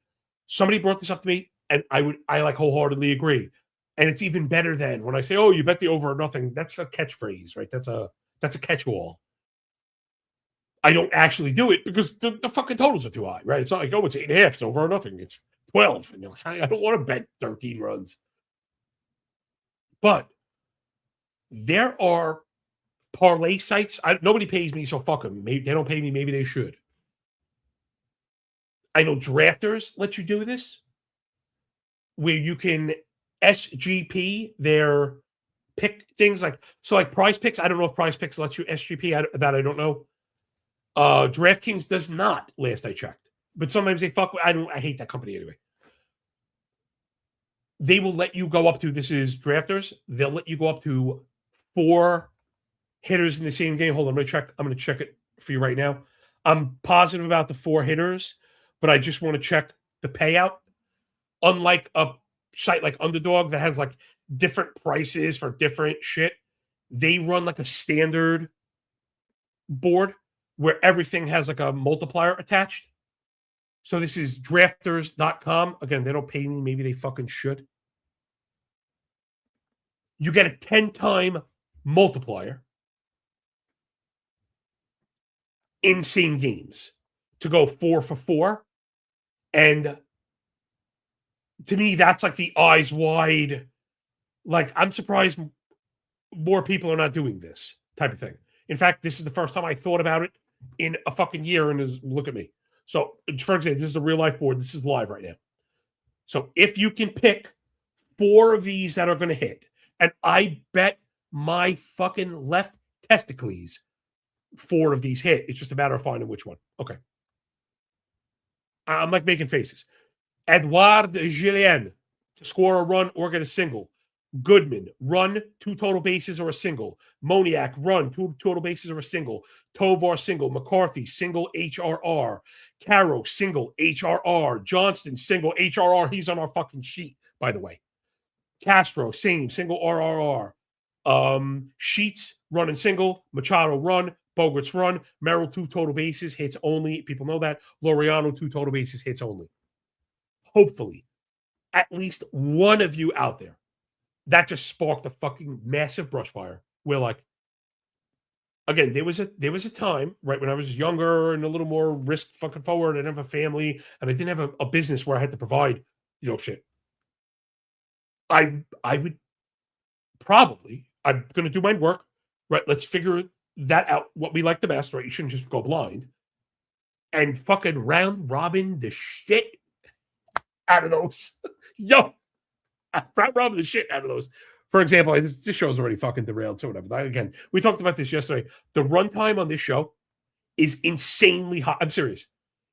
Speaker 1: Somebody brought this up to me, and I like wholeheartedly agree. And it's even better than when I say, "Oh, you bet the over or nothing." That's a catchphrase, right? That's a catch-all. I don't actually do it because the fucking totals are too high, right? It's not like, oh, it's 8.5, it's over or nothing. It's 12. And I don't want to bet 13 runs. But there are parlay sites. Nobody pays me, so fuck them. Maybe they don't pay me. Maybe they should. I know drafters let you do this, where you can SGP their pick things like Prize Picks. I don't know if Prize Picks lets you SGP. I don't know. DraftKings does not, last I checked. But sometimes they fuck with, I hate that company anyway. They will let you go up to, this is drafters, they'll let you go up to 4 hitters in the same game. Hold on, I'm going to check it for you right now. I'm positive about the 4 hitters, but I just want to check the payout. Unlike a site like Underdog that has like different prices for different shit, they run like a standard board where everything has like a multiplier attached. So this is drafters.com. Again, they don't pay me. Maybe they fucking should. You get a 10-time multiplier in same games to go 4 for 4. And to me, that's like the eyes wide. Like, I'm surprised more people are not doing this type of thing. In fact, this is the first time I thought about it in a fucking year, and look at me. So, for example, this is a real life board. This is live right now. So, if you can pick 4 of these that are going to hit, and I bet my fucking left testicles 4 of these hit. It's just a matter of finding which one. Okay. I'm like making faces. Edouard Julien to score a run or get a single. Goodman, run, 2 total bases or a single. Moniak, run, 2 total bases or a single. Tovar, single. McCarthy, single, HRR. Caro, single, HRR. Johnston, single, HRR. He's on our fucking sheet, by the way. Castro, same, single, RRR. Sheets, run and single. Machado, run. Bogarts, run. Merrill, 2 total bases, hits only. People know that. Laureano, 2 total bases, hits only. Hopefully, at least one of you out there, that just sparked a fucking massive brush fire. We're like, again, there was a time, right, when I was younger and a little more risk fucking forward. I didn't have a family and I didn't have a business where I had to provide, shit. I would probably, I'm gonna do my work, right? Let's figure that out, what we like the best, right? You shouldn't just go blind and fucking round robin the shit out of those. Yo, round robin the shit out of those. For example, this show's already fucking derailed, so whatever. Again, we talked about this yesterday. The runtime on this show is insanely high. I'm serious.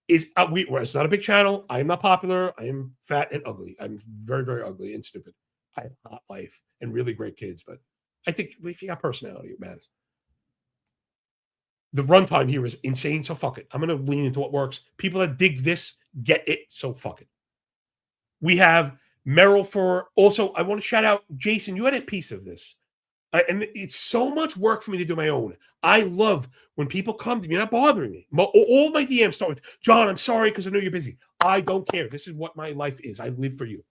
Speaker 1: It's not a big channel. I am not popular. I am fat and ugly. I'm very, very ugly and stupid. I have a hot wife and really great kids, but I think if you got personality, it matters. The runtime here is insane, so fuck it. I'm going to lean into what works. People that dig this get it, so fuck it. We have Merrill for also. I want to shout out Jason. You had a piece of this. And it's so much work for me to do my own. I love when people come to me, not bothering me. All my DMs start with, John, I'm sorry because I know you're busy. I don't care. This is what my life is. I live for you.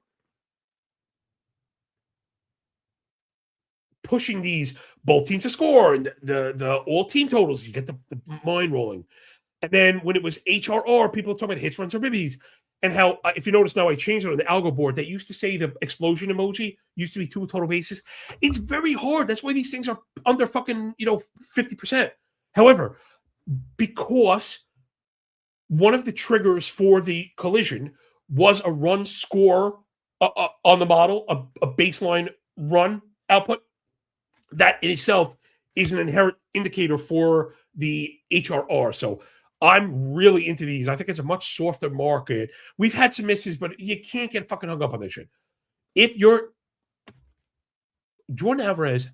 Speaker 1: Pushing these both teams to score and the all team totals, you get the mind rolling. And then when it was HRR, people talking about hits, runs, or ribbies. And how, if you notice now, I changed it on the algo board. That used to say the explosion emoji used to be 2 total bases. It's very hard. That's why these things are under fucking 50%. However, because one of the triggers for the collision was a run score on the model, a baseline run output, that in itself is an inherent indicator for the HRR. So I'm really into these. I think it's a much softer market. We've had some misses, but you can't get fucking hung up on this shit. If you're Jordan Alvarez,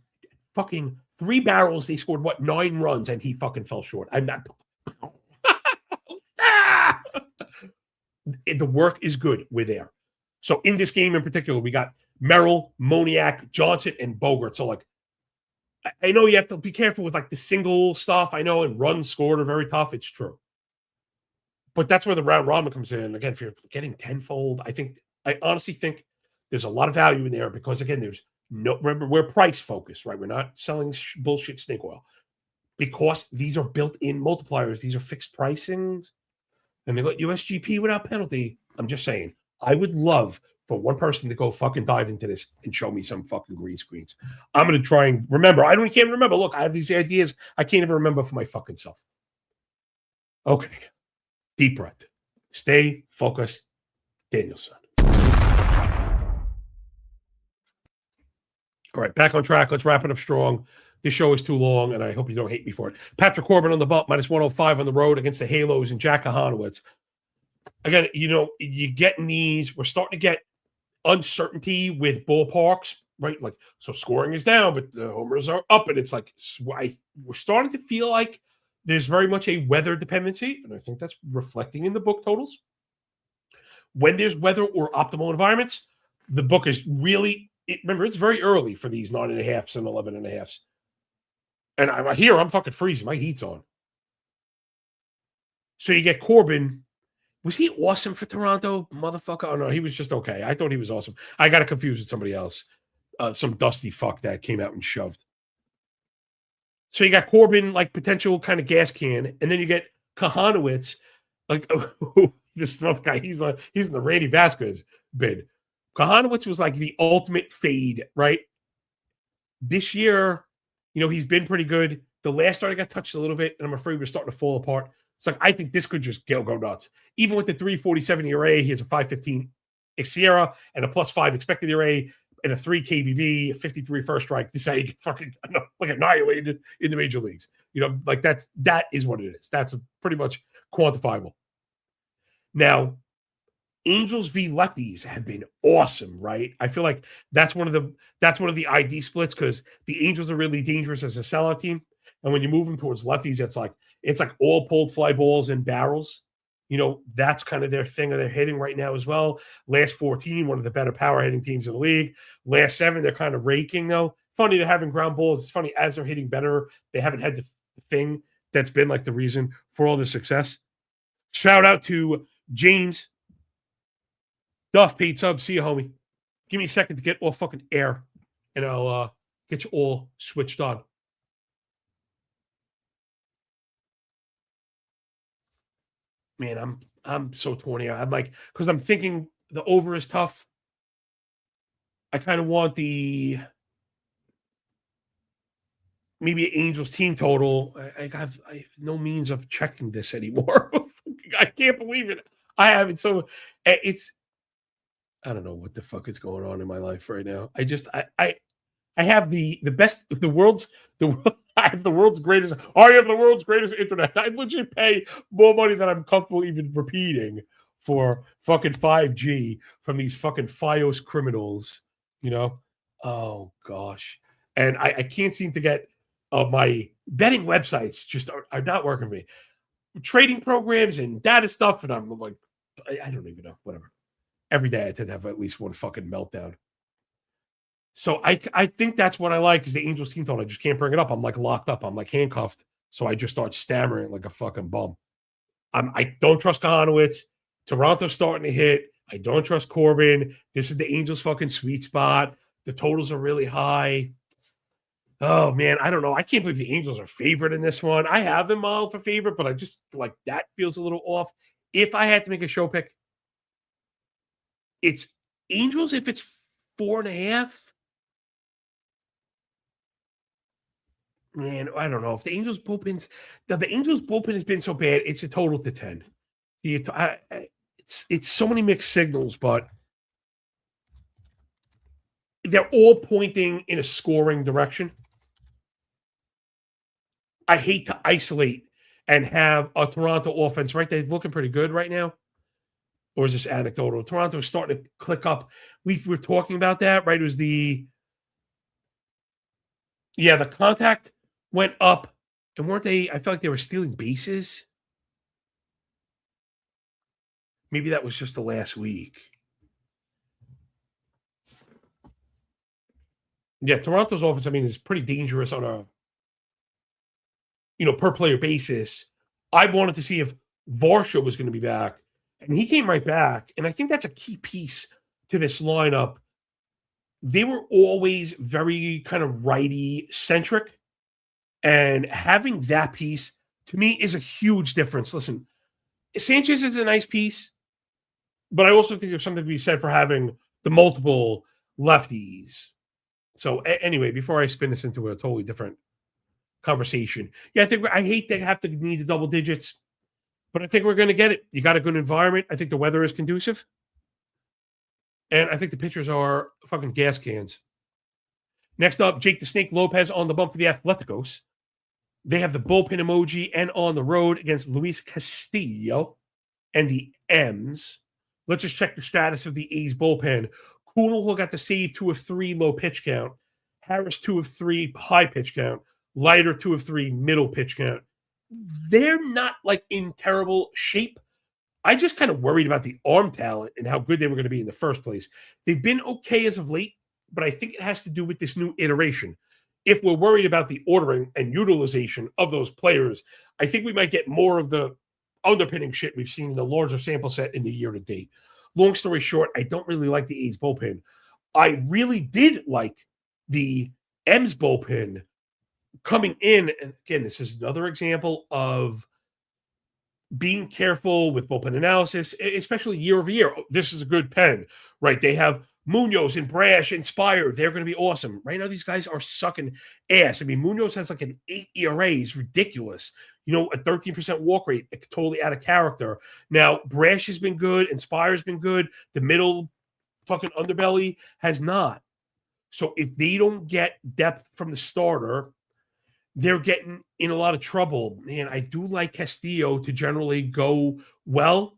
Speaker 1: fucking 3 barrels, they scored 9 runs, and he fucking fell short. I'm not. The work is good. We're there. So in this game in particular, we got Merrill, Moniak, Johnson, and Bogart. So I know you have to be careful with the single stuff. I know, and runs scored are very tough. It's true. But that's where the round robin comes in. Again, if you're getting tenfold, I honestly think there's a lot of value in there because, again, remember, we're price focused, right? We're not selling bullshit snake oil because these are built-in multipliers. These are fixed pricings, and they got USGP without penalty. I'm just saying, I would love for one person to go fucking dive into this and show me some fucking green screens. I'm going to try and remember. Can't remember. Look, I have these ideas. I can't even remember for my fucking self. Okay. Deep breath. Stay focused. Danielson. All right. Back on track. Let's wrap it up strong. This show is too long, and I hope you don't hate me for it. Patrick Corbin on the bump, -105 on the road against the Halos and Jack Kahanowitz. Again, you get in these. We're starting to get uncertainty with ballparks, right? So scoring is down, but the homers are up, and it's we're starting to feel like there's very much a weather dependency, and I think that's reflecting in the book totals. When there's weather or optimal environments, the book is really, remember, it's very early for these 9.5s and 11.5s. And I'm fucking freezing. My heat's on. So you get Corbin. Was he awesome for Toronto, motherfucker? Oh, no, he was just okay. I thought he was awesome. I got it confused with somebody else. Some dusty fuck that came out and shoved. So you got Corbin, potential kind of gas can, and then you get Kahanowitz, this other guy. He's in the Randy Vasquez bid. Kahanowitz was the ultimate fade, right? This year, he's been pretty good. The last start I got touched a little bit, and I'm afraid we're starting to fall apart. It's I think this could just go nuts. Like with the 3.47 ERA, he has a 5.15 Xera and a +5 expected ERA and a 3 KBB, a 53 first strike. This is how you get fucking annihilated in the major leagues. That is what it is. That's pretty much quantifiable. Now, Angels v. lefties have been awesome, right? I feel like that's one of the ID splits because the Angels are really dangerous as a sellout team, and when you move them towards lefties, it's like all pulled fly balls and barrels. That's kind of their thing, or they're hitting right now as well. Last 14, one of the better power hitting teams in the league. Last 7, they're kind of raking though. Funny they're having ground balls. It's funny as they're hitting better, they haven't had the thing that's been the reason for all the success. Shout out to James Duff, paid sub. See you, homie. Give me a second to get all fucking air, and I'll get you all switched on. man, I'm so torn here. I'm like, because I'm thinking the over is tough. I kind of want maybe an Angels team total. I have no means of checking this anymore. I can't believe it. I haven't. So it's I don't know what the fuck is going on in my life right now. I have the best I have the world's greatest. I have the world's greatest internet. I legit pay more money than I'm comfortable even repeating for fucking 5G from these fucking FiOS criminals. You know, oh gosh, and I can't seem to get my betting websites just are not working for me. Trading programs and data stuff, and I'm like, I don't even know. Whatever. Every day I tend to have at least one fucking meltdown. So I think that's what I like is the Angels team total. I just can't bring it up. I'm like locked up. I'm like handcuffed. So I just start stammering like a fucking bum. I don't trust Kahanowitz. Toronto's starting to hit. I don't trust Corbin. This is the Angels' fucking sweet spot. The totals are really high. Oh man, I don't know. I can't believe the Angels are favorite in this one. I have them modeled for favorite, but I just like that feels a little off. If I had to make a show pick, it's Angels if it's 4.5. Man, I don't know if the Angels bullpen's now the Angels bullpen has been so bad. It's a total to 10. It's so many mixed signals, but they're all pointing in a scoring direction. I hate to isolate and have a Toronto offense, right? They're looking pretty good right now. Or is this anecdotal? Toronto's starting to click up. We were talking about that, right? It was the contact went up, and weren't they? I felt like they were stealing bases. Maybe that was just the last week. Yeah, Toronto's offense, I mean, is pretty dangerous on a per player basis. I wanted to see if Varsho was going to be back, and he came right back. And I think that's a key piece to this lineup. They were always very kind of righty centric, and having that piece to me is a huge difference. Listen, Sanchez is a nice piece, but I also think there's something to be said for having the multiple lefties. So anyway, before I spin this into a totally different conversation, I think I hate to have to need the double digits, but I think we're going to get it. You got a good environment. I think the weather is conducive, and I think the pitchers are fucking gas cans. Next up, Jake the Snake Lopez on the bump for the Atleticos. They have the bullpen emoji and on the road against Luis Castillo and the M's. Let's just check the status of the A's bullpen. Kuhnel got the save 2 of 3 low pitch count. Harris 2 of 3 high pitch count. Leiter 2 of 3 middle pitch count. They're not like in terrible shape. I just kind of worried about the arm talent and how good they were going to be in the first place. They've been okay as of late, but I think it has to do with this new iteration. If we're worried about the ordering and utilization of those players, I think we might get more of the underpinning shit we've seen in the larger sample set in the year to date. Long story short, I don't really like the A's bullpen. I really did like the M's bullpen coming in. And again, this is another example of being careful with bullpen analysis, especially year over year. This is a good pen, right? They have Munoz and Brash and Spire. They're going to be awesome. Right now, these guys are sucking ass. I mean, Munoz has like an 8 ERA. He's ridiculous. A 13% walk rate, totally out of character. Now, Brash has been good and Spire's been good. The middle fucking underbelly has not. So if they don't get depth from the starter, they're getting in a lot of trouble. Man, I do like Castillo to generally go well,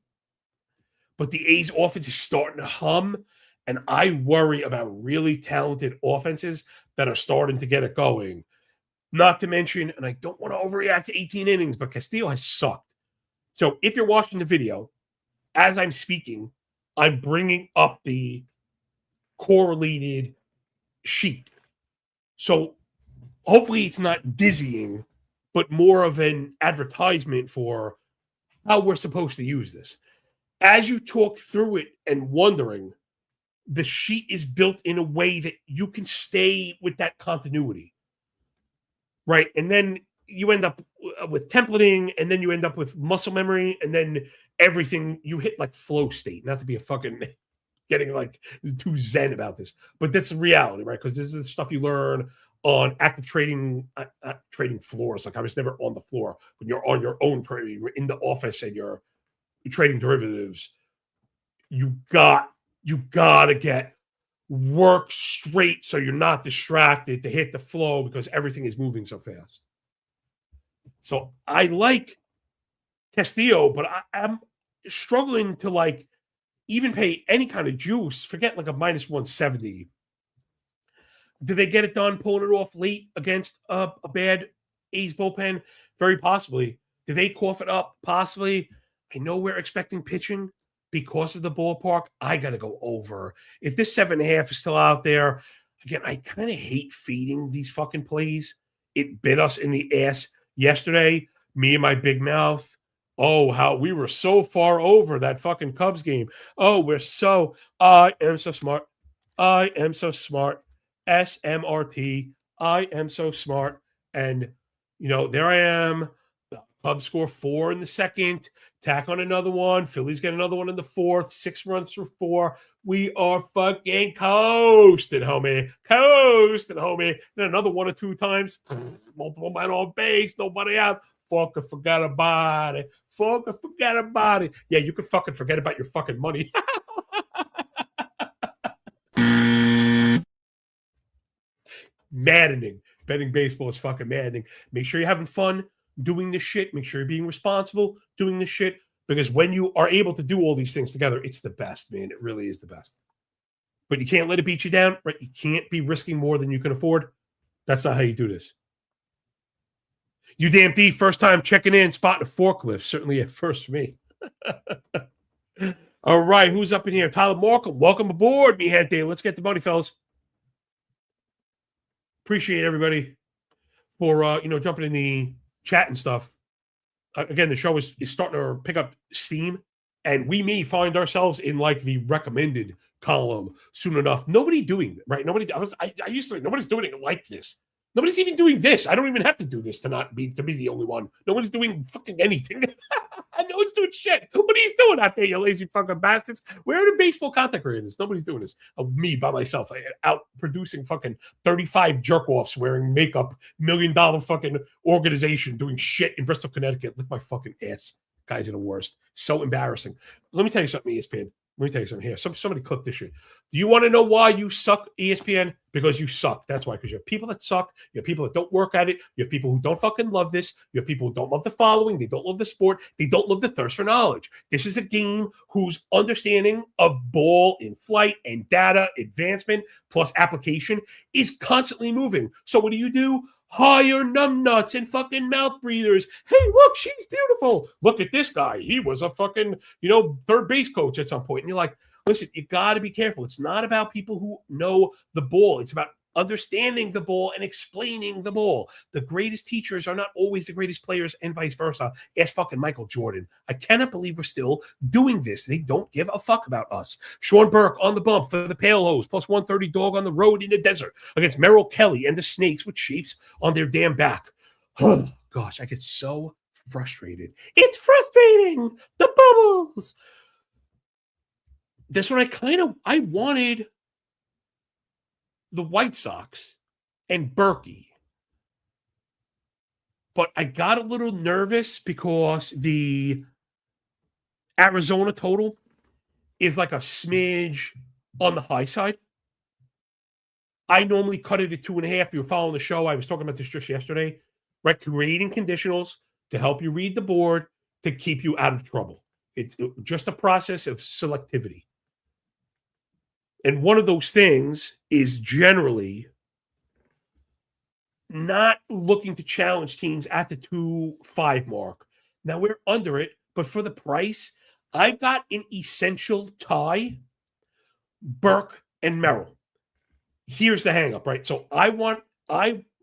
Speaker 1: but the A's offense is starting to hum, and I worry about really talented offenses that are starting to get it going. Not to mention, and I don't want to overreact to 18 innings, but Castillo has sucked. So if you're watching the video, as I'm speaking, I'm bringing up the correlated sheet. So hopefully it's not dizzying, but more of an advertisement for how we're supposed to use this. As you talk through it and wondering, the sheet is built in a way that you can stay with that continuity, right? And then you end up with templating, and then you end up with muscle memory, and then everything, you hit like flow state, not to be a fucking getting like too zen about this, but that's the reality, right? Because this is the stuff you learn on active trading, trading floors. Like I was never on the floor. When you're on your own trading, you're in the office and you're trading derivatives, you gotta get work straight so you're not distracted to hit the flow because everything is moving so fast. So I like Castillo, but I'm struggling to like even pay any kind of juice. Forget like a minus 170. Did they get it done pulling it off late against a bad A's bullpen? Very possibly. Did they cough it up? Possibly. I know we're expecting pitching because of the ballpark. I got to go over. If this 7.5 is still out there, again, I kind of hate feeding these fucking plays. It bit us in the ass yesterday. Me and my big mouth. Oh, how we were so far over that fucking Cubs game. Oh, I am so smart. I am so smart. SMRT. I am so smart. And, there I am. The Cubs score 4 in the second. Tack on another one. Phillies get another one in the fourth. 6 runs through 4. We are fucking coasting, homie. Coasting, homie. Then another 1 or 2 times. Multiple men on base. Nobody out. Fucking forgot about it. Fucking forgot about it. Yeah, you can fucking forget about your fucking money. Maddening. Betting baseball is fucking maddening. Make sure you're having fun doing this shit. Make sure you're being responsible doing this shit. Because when you are able to do all these things together, it's the best, man. It really is the best. But you can't let it beat you down, right? You can't be risking more than you can afford. That's not how you do this. You damn D, first time checking in, spotting a forklift. Certainly a first for me. All right, who's up in here? Tyler Markham, welcome aboard, mi gente. Let's get the money, fellas. Appreciate everybody for jumping in the chat and stuff. Again, the show is starting to pick up steam, and we may find ourselves in like the recommended column soon enough. Nobody doing it, right? I used to nobody's doing it like this. Nobody's even doing this. I don't even have to do this to be the only one. Nobody's doing fucking anything. No one's doing shit. What are you doing out there, you lazy fucking bastards? Where are the baseball content creators? Nobody's doing this. Me by myself, out producing fucking 35 jerk-offs wearing makeup, $1 million fucking organization doing shit in Bristol, Connecticut. Lick my fucking ass. Guys are the worst. So embarrassing. Let me tell you something, ESPN. Let me tell you something here. Somebody clip this shit. Do you want to know why you suck, ESPN? Because you suck. That's why. Because you have people that suck. You have people that don't work at it. You have people who don't fucking love this. You have people who don't love the following. They don't love the sport. They don't love the thirst for knowledge. This is a game whose understanding of ball in flight and data advancement plus application is constantly moving. So what do? Hire numbnuts and fucking mouth breathers. Hey, look, she's beautiful. Look at this guy. He was a fucking, third base coach at some point. And you're like, listen, you got to be careful. It's not about people who know the ball. It's about understanding the ball and explaining the ball. The greatest teachers are not always the greatest players and vice versa. Ask fucking Michael Jordan. I cannot believe we're still doing this. They don't give a fuck about us. Sean Burke on the bump for the Pale Hose, plus 130 dog on the road in the desert against Merrill Kelly and the Snakes with Chiefs on their damn back. Oh, gosh, I get so frustrated. It's frustrating. The bubbles. This one I wanted the White Sox and Berkey. But I got a little nervous because the Arizona total is like a smidge on the high side. I normally cut it at 2.5. You were following the show. I was talking about this just yesterday. Right? Creating conditionals to help you read the board to keep you out of trouble. It's just a process of selectivity. And one of those things is generally not looking to challenge teams at the 2.5 mark. Now we're under it, but for the price, I've got an essential tie, Burke and Merrill. Here's the hangup, right? So I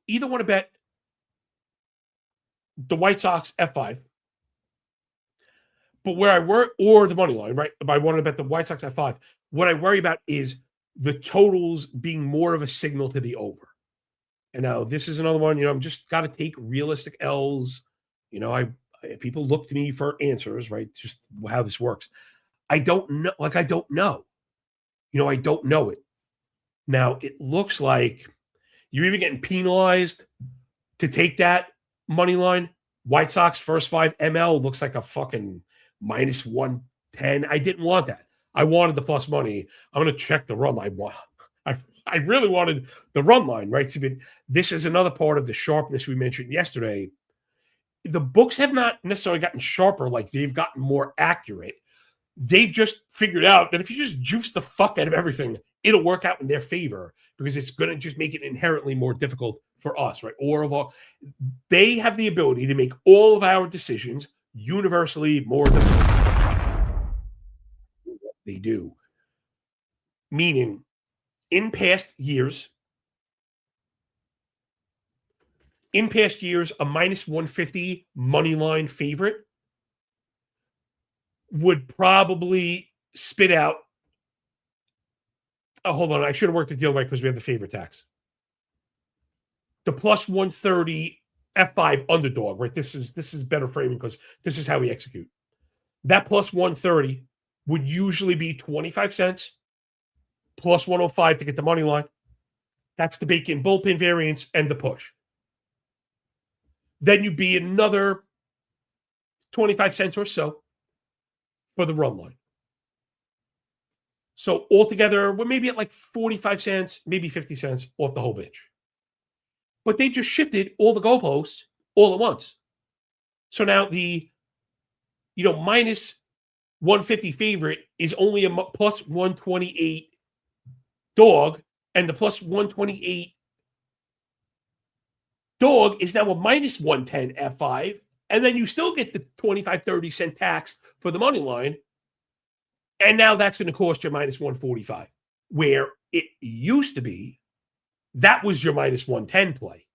Speaker 1: either want to bet the White Sox F5, but where I worry, or the money line, right? If I want to bet the White Sox F5, what I worry about is the totals being more of a signal to the over. And now this is another one, I'm just got to take realistic L's. I People look to me for answers, right? Just how this works. I don't know. Like, I don't know. I don't know it. Now, it looks like you're even getting penalized to take that money line. White Sox first 5 ML looks like a fucking minus 110. I didn't want that. I wanted the plus money. I'm going to check the run line. I really wanted the run line, right? So, this is another part of the sharpness we mentioned yesterday. The books have not necessarily gotten sharper, like they've gotten more accurate. They've just figured out that if you just juice the fuck out of everything, it'll work out in their favor because it's going to just make it inherently more difficult for us, right? They have the ability to make all of our decisions universally more difficult. They do. Meaning, in past years, a minus 150 money line favorite would probably spit out. Oh, hold on. I should have worked the deal right because we have the favorite tax. The plus 130 F5 underdog, right? This is better framing because this is how we execute. That plus 130 would usually be 25 cents plus 105 to get the money line. That's the bake-in bullpen variance and the push. Then you'd be another 25 cents or so for the run line. So altogether, we're maybe at like 45 cents, maybe 50 cents off the whole bitch. But they just shifted all the goalposts all at once. So now the, minus 150 favorite is only a plus 128 dog, and the plus 128 dog is now a minus 110 F5, and then you still get the 25, 30 cent tax for the money line, and now that's going to cost you minus 145, where it used to be that was your minus 110 play,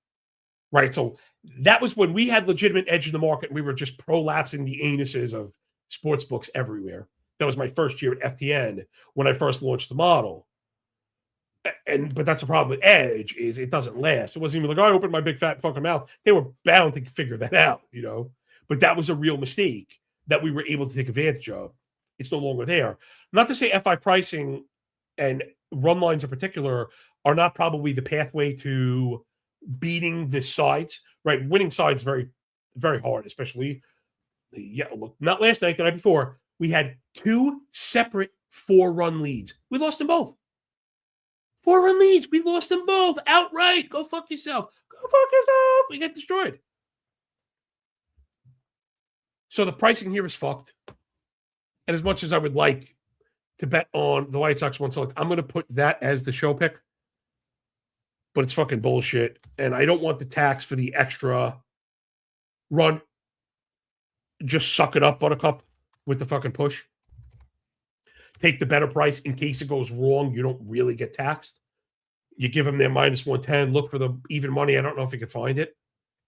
Speaker 1: right? So that was when we had legitimate edge in the market, and we were just prolapsing the anuses of sports books everywhere. That was my first year at FTN when I first launched the model. But that's the problem with Edge is it doesn't last. It wasn't even like, I opened my big fat fucking mouth. They were bound to figure that out, But that was a real mistake that we were able to take advantage of. It's no longer there. Not to say F5 pricing and run lines in particular are not probably the pathway to beating the sides, right? Winning sides very, very hard, especially, look, not last night, the night before. We had 2 separate 4-run leads. We lost them both. 4-run leads. We lost them both outright. Go fuck yourself. Go fuck yourself. We get destroyed. So the pricing here is fucked. And as much as I would like to bet on the White Sox once, I'm going to put that as the show pick. But it's fucking bullshit. And I don't want the tax for the extra run. Just suck it up, Buttercup, with the fucking push. Take the better price in case it goes wrong. You don't really get taxed. You give them their minus 110. Look for the even money. I don't know if you can find it.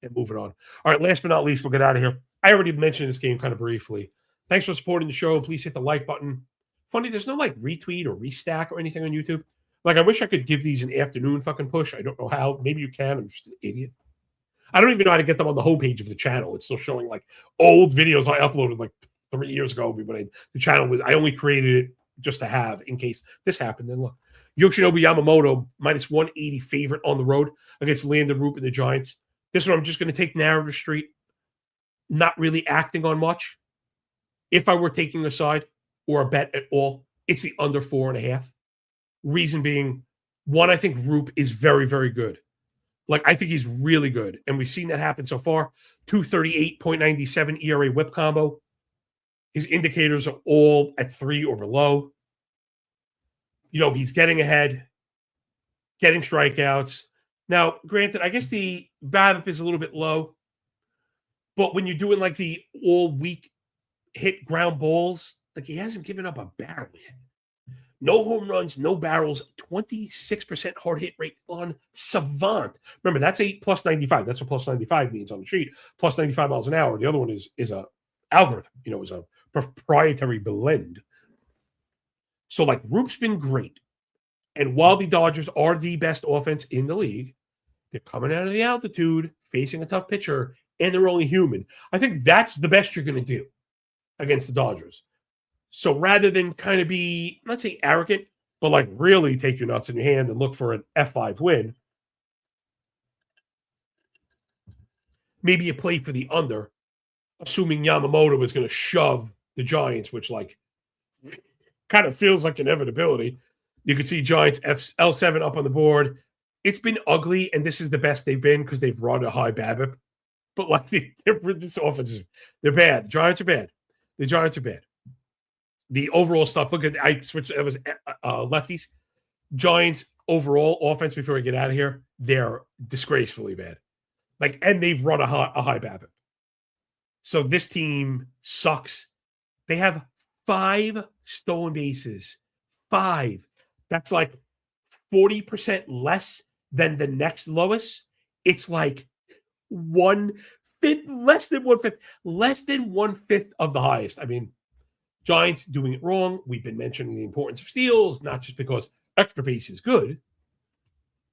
Speaker 1: And move it on. All right, last but not least, we'll get out of here. I already mentioned this game kind of briefly. Thanks for supporting the show. Please hit the like button. Funny, there's no retweet or restack or anything on YouTube. I wish I could give these an afternoon fucking push. I don't know how. Maybe you can. I'm just an idiot. I don't even know how to get them on the homepage of the channel. It's still showing old videos I uploaded 3 years ago. When the channel was, I only created it just to have in case this happened. Then look, Yoshinobu Yamamoto minus 180 favorite on the road against Landon Roop and the Giants. This one I'm just going to take narrative street, not really acting on much. If I were taking a side or a bet at all, it's the under 4.5. Reason being, one, I think Roop is very, very good. I think he's really good. And we've seen that happen so far. 238.97 ERA whip combo. His indicators are all at 3 or below. He's getting ahead, getting strikeouts. Now, granted, I guess the BABIP is a little bit low. But when you're doing the all-week hit ground balls, he hasn't given up a barrel yet. No home runs, no barrels, 26% hard hit rate on Savant. Remember, that's a plus 95. That's what plus 95 means on the sheet. Plus 95 miles an hour. The other one is a algorithm, is a proprietary blend. So, Roop's been great. And while the Dodgers are the best offense in the league, they're coming out of the altitude, facing a tough pitcher. and they're only human. I think that's the best you're going to do against the Dodgers. So rather than kind of be, let's say arrogant, but like really take your nuts in your hand and look for an F5 win, maybe you play for the under, assuming Yamamoto is going to shove the Giants, which like kind of feels like inevitability. You can see Giants L7 up on the board. It's been ugly, and this is the best they've been because they've run a high BABIP. But like this offense, they're bad. The Giants are bad. The Giants are bad. The overall stuff. Look at I switched. It was lefties. Giants overall offense. Before I get out of here, they're disgracefully bad. Like, and they've run a high BABIP. So this team sucks. They have 5 stolen bases. 5. That's like 40% less than the next lowest. It's like 1/5, less than 1/5, less than 1/5 of the highest. I mean, Giants doing it wrong. We've been mentioning the importance of steals, not just because extra base is good.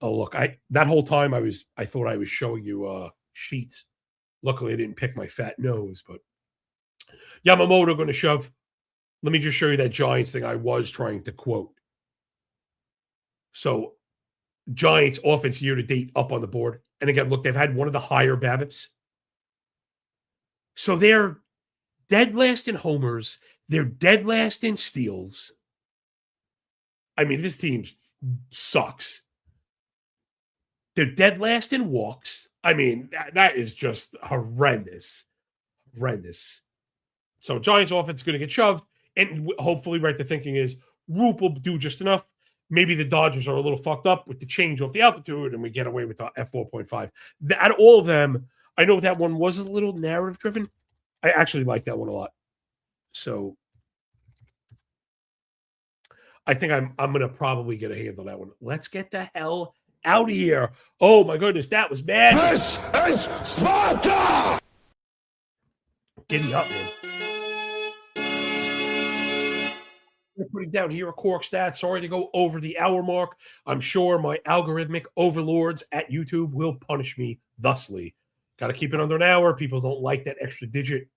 Speaker 1: Oh, look, that whole time I thought I was showing you sheets. Luckily, I didn't pick my fat nose, but Yamamoto going to shove. Let me just show you that Giants thing I was trying to quote. So, Giants offense year to date up on the board. And again, look, they've had one of the higher BABIPs. So they're dead last in homers. They're dead last in steals. I mean, this team sucks. They're dead last in walks. I mean, that is just horrendous. Horrendous. So Giants offense is going to get shoved. And hopefully, right, the thinking is Roop will do just enough. Maybe the Dodgers are a little fucked up with the change off the altitude, and we get away with the F4.5. Out of all of them, I know that one was a little narrative driven. I actually like that one a lot. So I think I'm going to probably get a handle on that one. Let's get the hell out of here. Oh my goodness, that was bad.
Speaker 2: This is Sparta!
Speaker 1: Giddy up, man. We're putting down here a Cork stat. Sorry to go over the hour mark. I'm sure my algorithmic overlords at YouTube will punish me thusly. Got to keep it under an hour. People don't like that extra digit.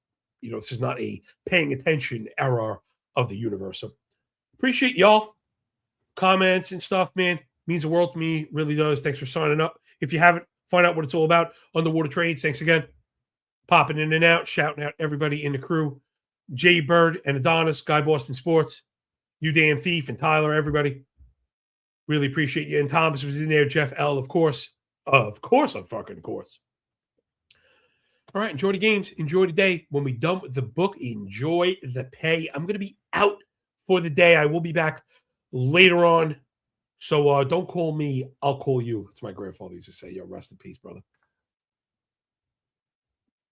Speaker 1: You know, this is not a paying attention error of the universe. So appreciate y'all. Comments and stuff, man. Means the world to me. Really does. Thanks for signing up. If you haven't, find out what it's all about. Underwater Trades. Thanks again. Popping in and out. Shouting out everybody in the crew. Jay Bird and Adonis. Guy Boston Sports. You Damn Thief and Tyler, everybody. Really appreciate you. And Thomas was in there. Jeff L, of course. Of course, of fucking course. All right, enjoy the games. Enjoy the day. When we done with the book, enjoy the pay. I'm going to be out for the day. I will be back later on. So don't call me. I'll call you. It's my grandfather used to say, yo, rest in peace, brother.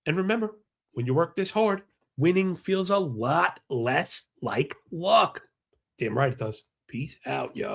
Speaker 1: And remember, when you work this hard, winning feels a lot less like luck. Damn right it does. Peace out, yo.